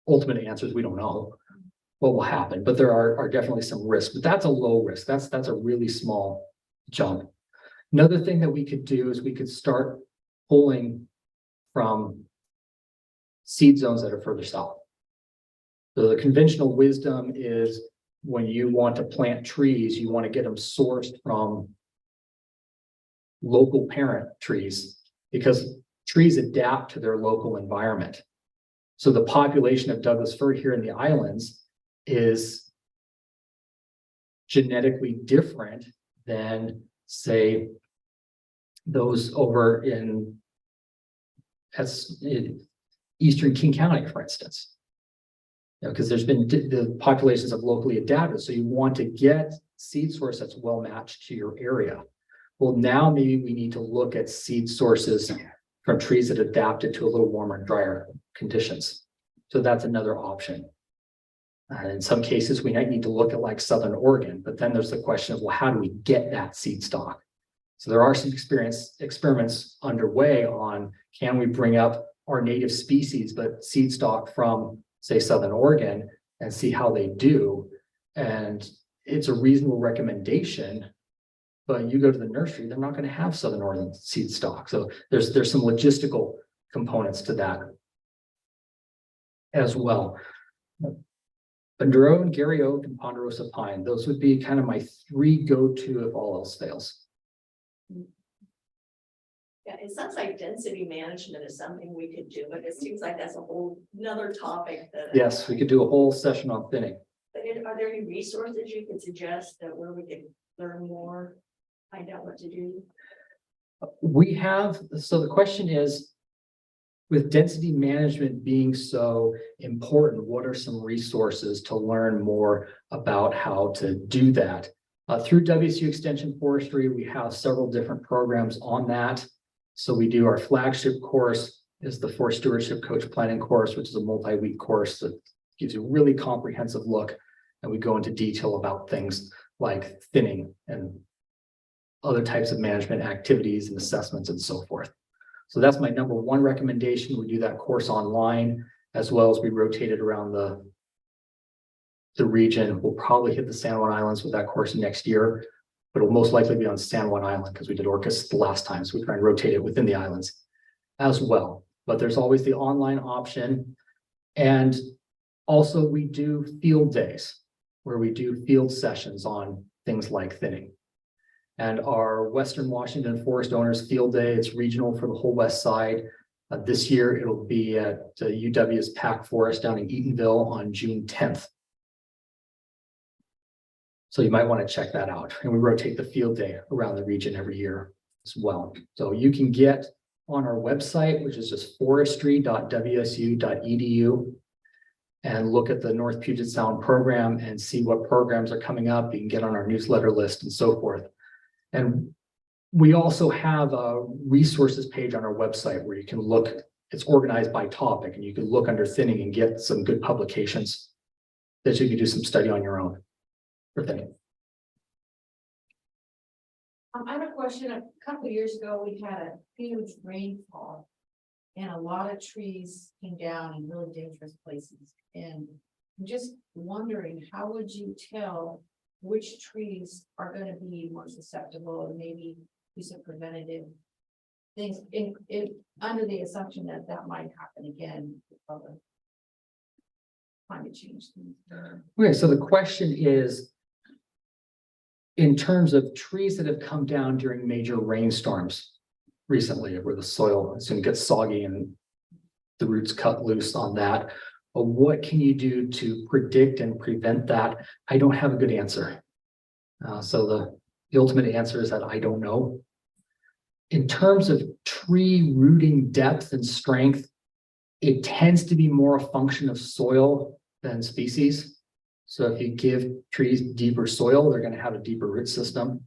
ultimate answers. We don't know what will happen, but there are definitely some risks. But that's a low risk. That's a really small jump. Another thing that we could do is we could start pulling from seed zones that are further south. So the conventional wisdom is when you want to plant trees, you want to get them sourced from local parent trees because trees adapt to their local environment. So the population of Douglas fir here in the islands is genetically different than, say, those over in Eastern King County, for instance. Because there's been the populations have locally adapted. So you want to get seed source that's well matched to your area. Well, now maybe we need to look at seed sources from trees that adapted to a little warmer and drier conditions. So that's another option. In some cases, we might need to look at like Southern Oregon, but then there's the question of, well, how do we get that seed stock? So there are some experiments underway on, can we bring up our native species, but seed stock from, say, Southern Oregon, and see how they do. And it's a reasonable recommendation, but you go to the nursery, they're not going to have Southern Oregon seed stock. So there's some logistical components to that as well. Banduro, Gary Oak, and Ponderosa Pine. Those would be kind of my three go-to if all else fails. Yeah, it sounds like density management is something we could do, but it seems like that's a whole nother topic that. Yes, we could do a whole session on thinning. But are there any resources you could suggest that where we could learn more, find out what to do? We have, so the question is, with density management being so important, what are some resources to learn more about how to do that? Through WSU Extension Forestry, we have several different programs on that. So we do our flagship course is the Forest Stewardship Coach Planning course, which is a multi-week course that gives you a really comprehensive look. And we go into detail about things like thinning and other types of management activities and assessments and so forth. So that's my number one recommendation. We do that course online, as well as we rotate it around the region. We'll probably hit the San Juan Islands with that course next year, but it'll most likely be on San Juan Island because we did Orcas the last time. So we try and rotate it within the islands as well. But there's always the online option. And also we do field days where we do field sessions on things like thinning. And our Western Washington Forest Owners Field Day, it's regional for the whole west side. This year, it'll be at UW's Pack Forest down in Eatonville on June 10th. So you might want to check that out. And we rotate the field day around the region every year as well. So you can get on our website, which is just forestry.wsu.edu, and look at the North Puget Sound program and see what programs are coming up. You can get on our newsletter list and so forth. And we also have a resources page on our website where you can look, it's organized by topic, and you can look under thinning and get some good publications that you can do some study on your own for thinning. I have a question. A couple of years ago, we had a huge rainfall and a lot of trees came down in really dangerous places. And I'm just wondering, how would you tell which trees are going to be more susceptible, and maybe do some preventative things under the assumption that that might happen again with other climate change things? Okay, so the question is, in terms of trees that have come down during major rainstorms recently, where the soil is going to get soggy and the roots cut loose on that, what can you do to predict and prevent that? I don't have a good answer. So the ultimate answer is that I don't know. In terms of tree rooting depth and strength, it tends to be more a function of soil than species. So if you give trees deeper soil, they're going to have a deeper root system.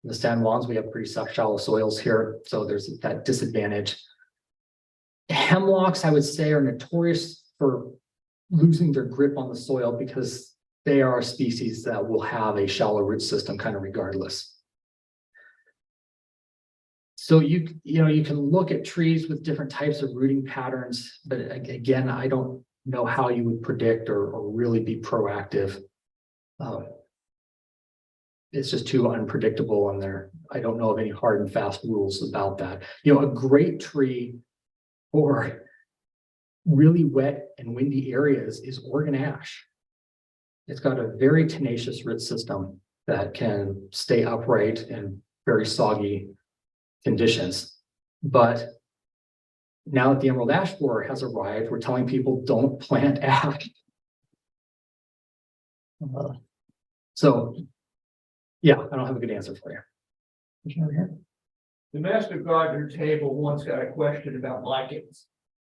In the San Juans, we have pretty shallow soils here, so there's that disadvantage. Hemlocks, I would say, are notorious for losing their grip on the soil because they are a species that will have a shallow root system kind of regardless. So you can look at trees with different types of rooting patterns, but again, I don't know how you would predict or really be proactive. It's just too unpredictable, and I don't know of any hard and fast rules about that. A great tree for really wet and windy areas is Oregon ash. It's got a very tenacious root system that can stay upright in very soggy conditions. But now that the emerald ash borer has arrived, we're telling people don't plant ash. So yeah, I don't have a good answer for you. The master gardener table once got a question about lichens.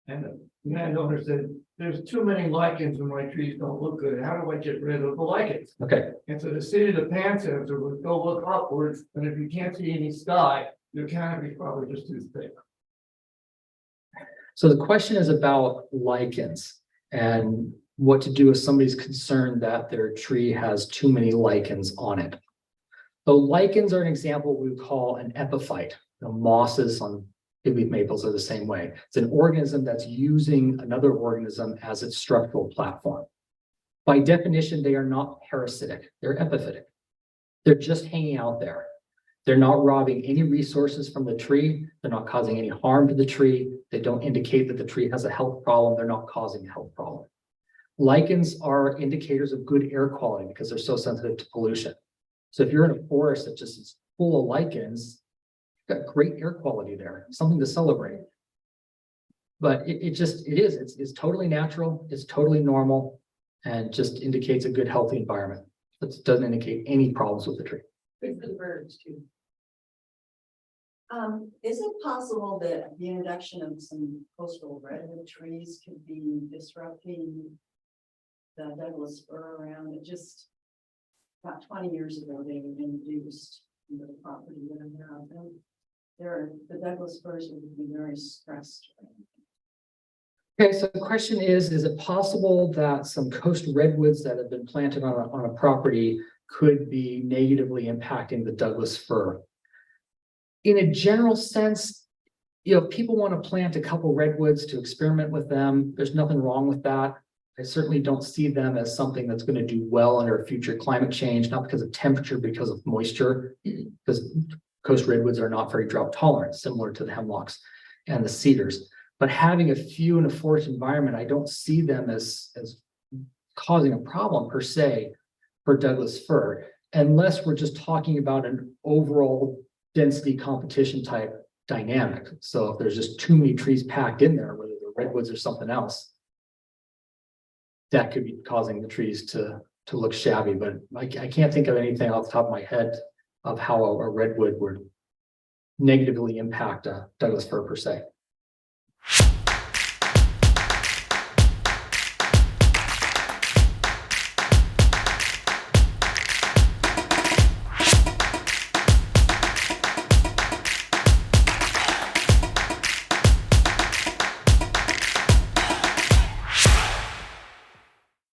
And the landowner said, there's too many lichens and my trees don't look good. How do I get rid of the lichens? Okay, And so the city of the pants answer was go look upwards, and if you can't see any sky, your canopy is probably just too thick. so the question is about lichens and what to do if somebody's concerned that their tree has too many lichens on it. So lichens are an example we would call an epiphyte. The mosses on big leaf maples are the same way. It's an organism that's using another organism as its structural platform. By definition, they are not parasitic, they're epiphytic. They're just hanging out there. They're not robbing any resources from the tree. They're not causing any harm to the tree. They don't indicate that the tree has a health problem. They're not causing a health problem. Lichens are indicators of good air quality because they're so sensitive to pollution. So if you're in a forest that just is full of lichens, you've got great air quality there, something to celebrate. But it's totally natural, it's totally normal, and just indicates a good, healthy environment. It doesn't indicate any problems with the tree. Good for the birds too. Is it possible that the introduction of some coastal redwood trees could be disrupting the Douglas fir around? It just about 20 years ago, they were introduced into the property that I'm now. The Douglas firs would be very stressed. Okay, so the question is it possible that some coast redwoods that have been planted on a property could be negatively impacting the Douglas fir? In a general sense, people want to plant a couple redwoods to experiment with them. There's nothing wrong with that. I certainly don't see them as something that's going to do well under future climate change, not because of temperature, because of moisture, because coast redwoods are not very drought tolerant, similar to the hemlocks and the cedars. But having a few in a forest environment, I don't see them as causing a problem per se for Douglas fir, unless we're just talking about an overall density competition type dynamic. So if there's just too many trees packed in there, whether they're redwoods or something else, that could be causing the trees to look shabby. But I can't think of anything off the top of my head of how a redwood would negatively impact a Douglas fir per se.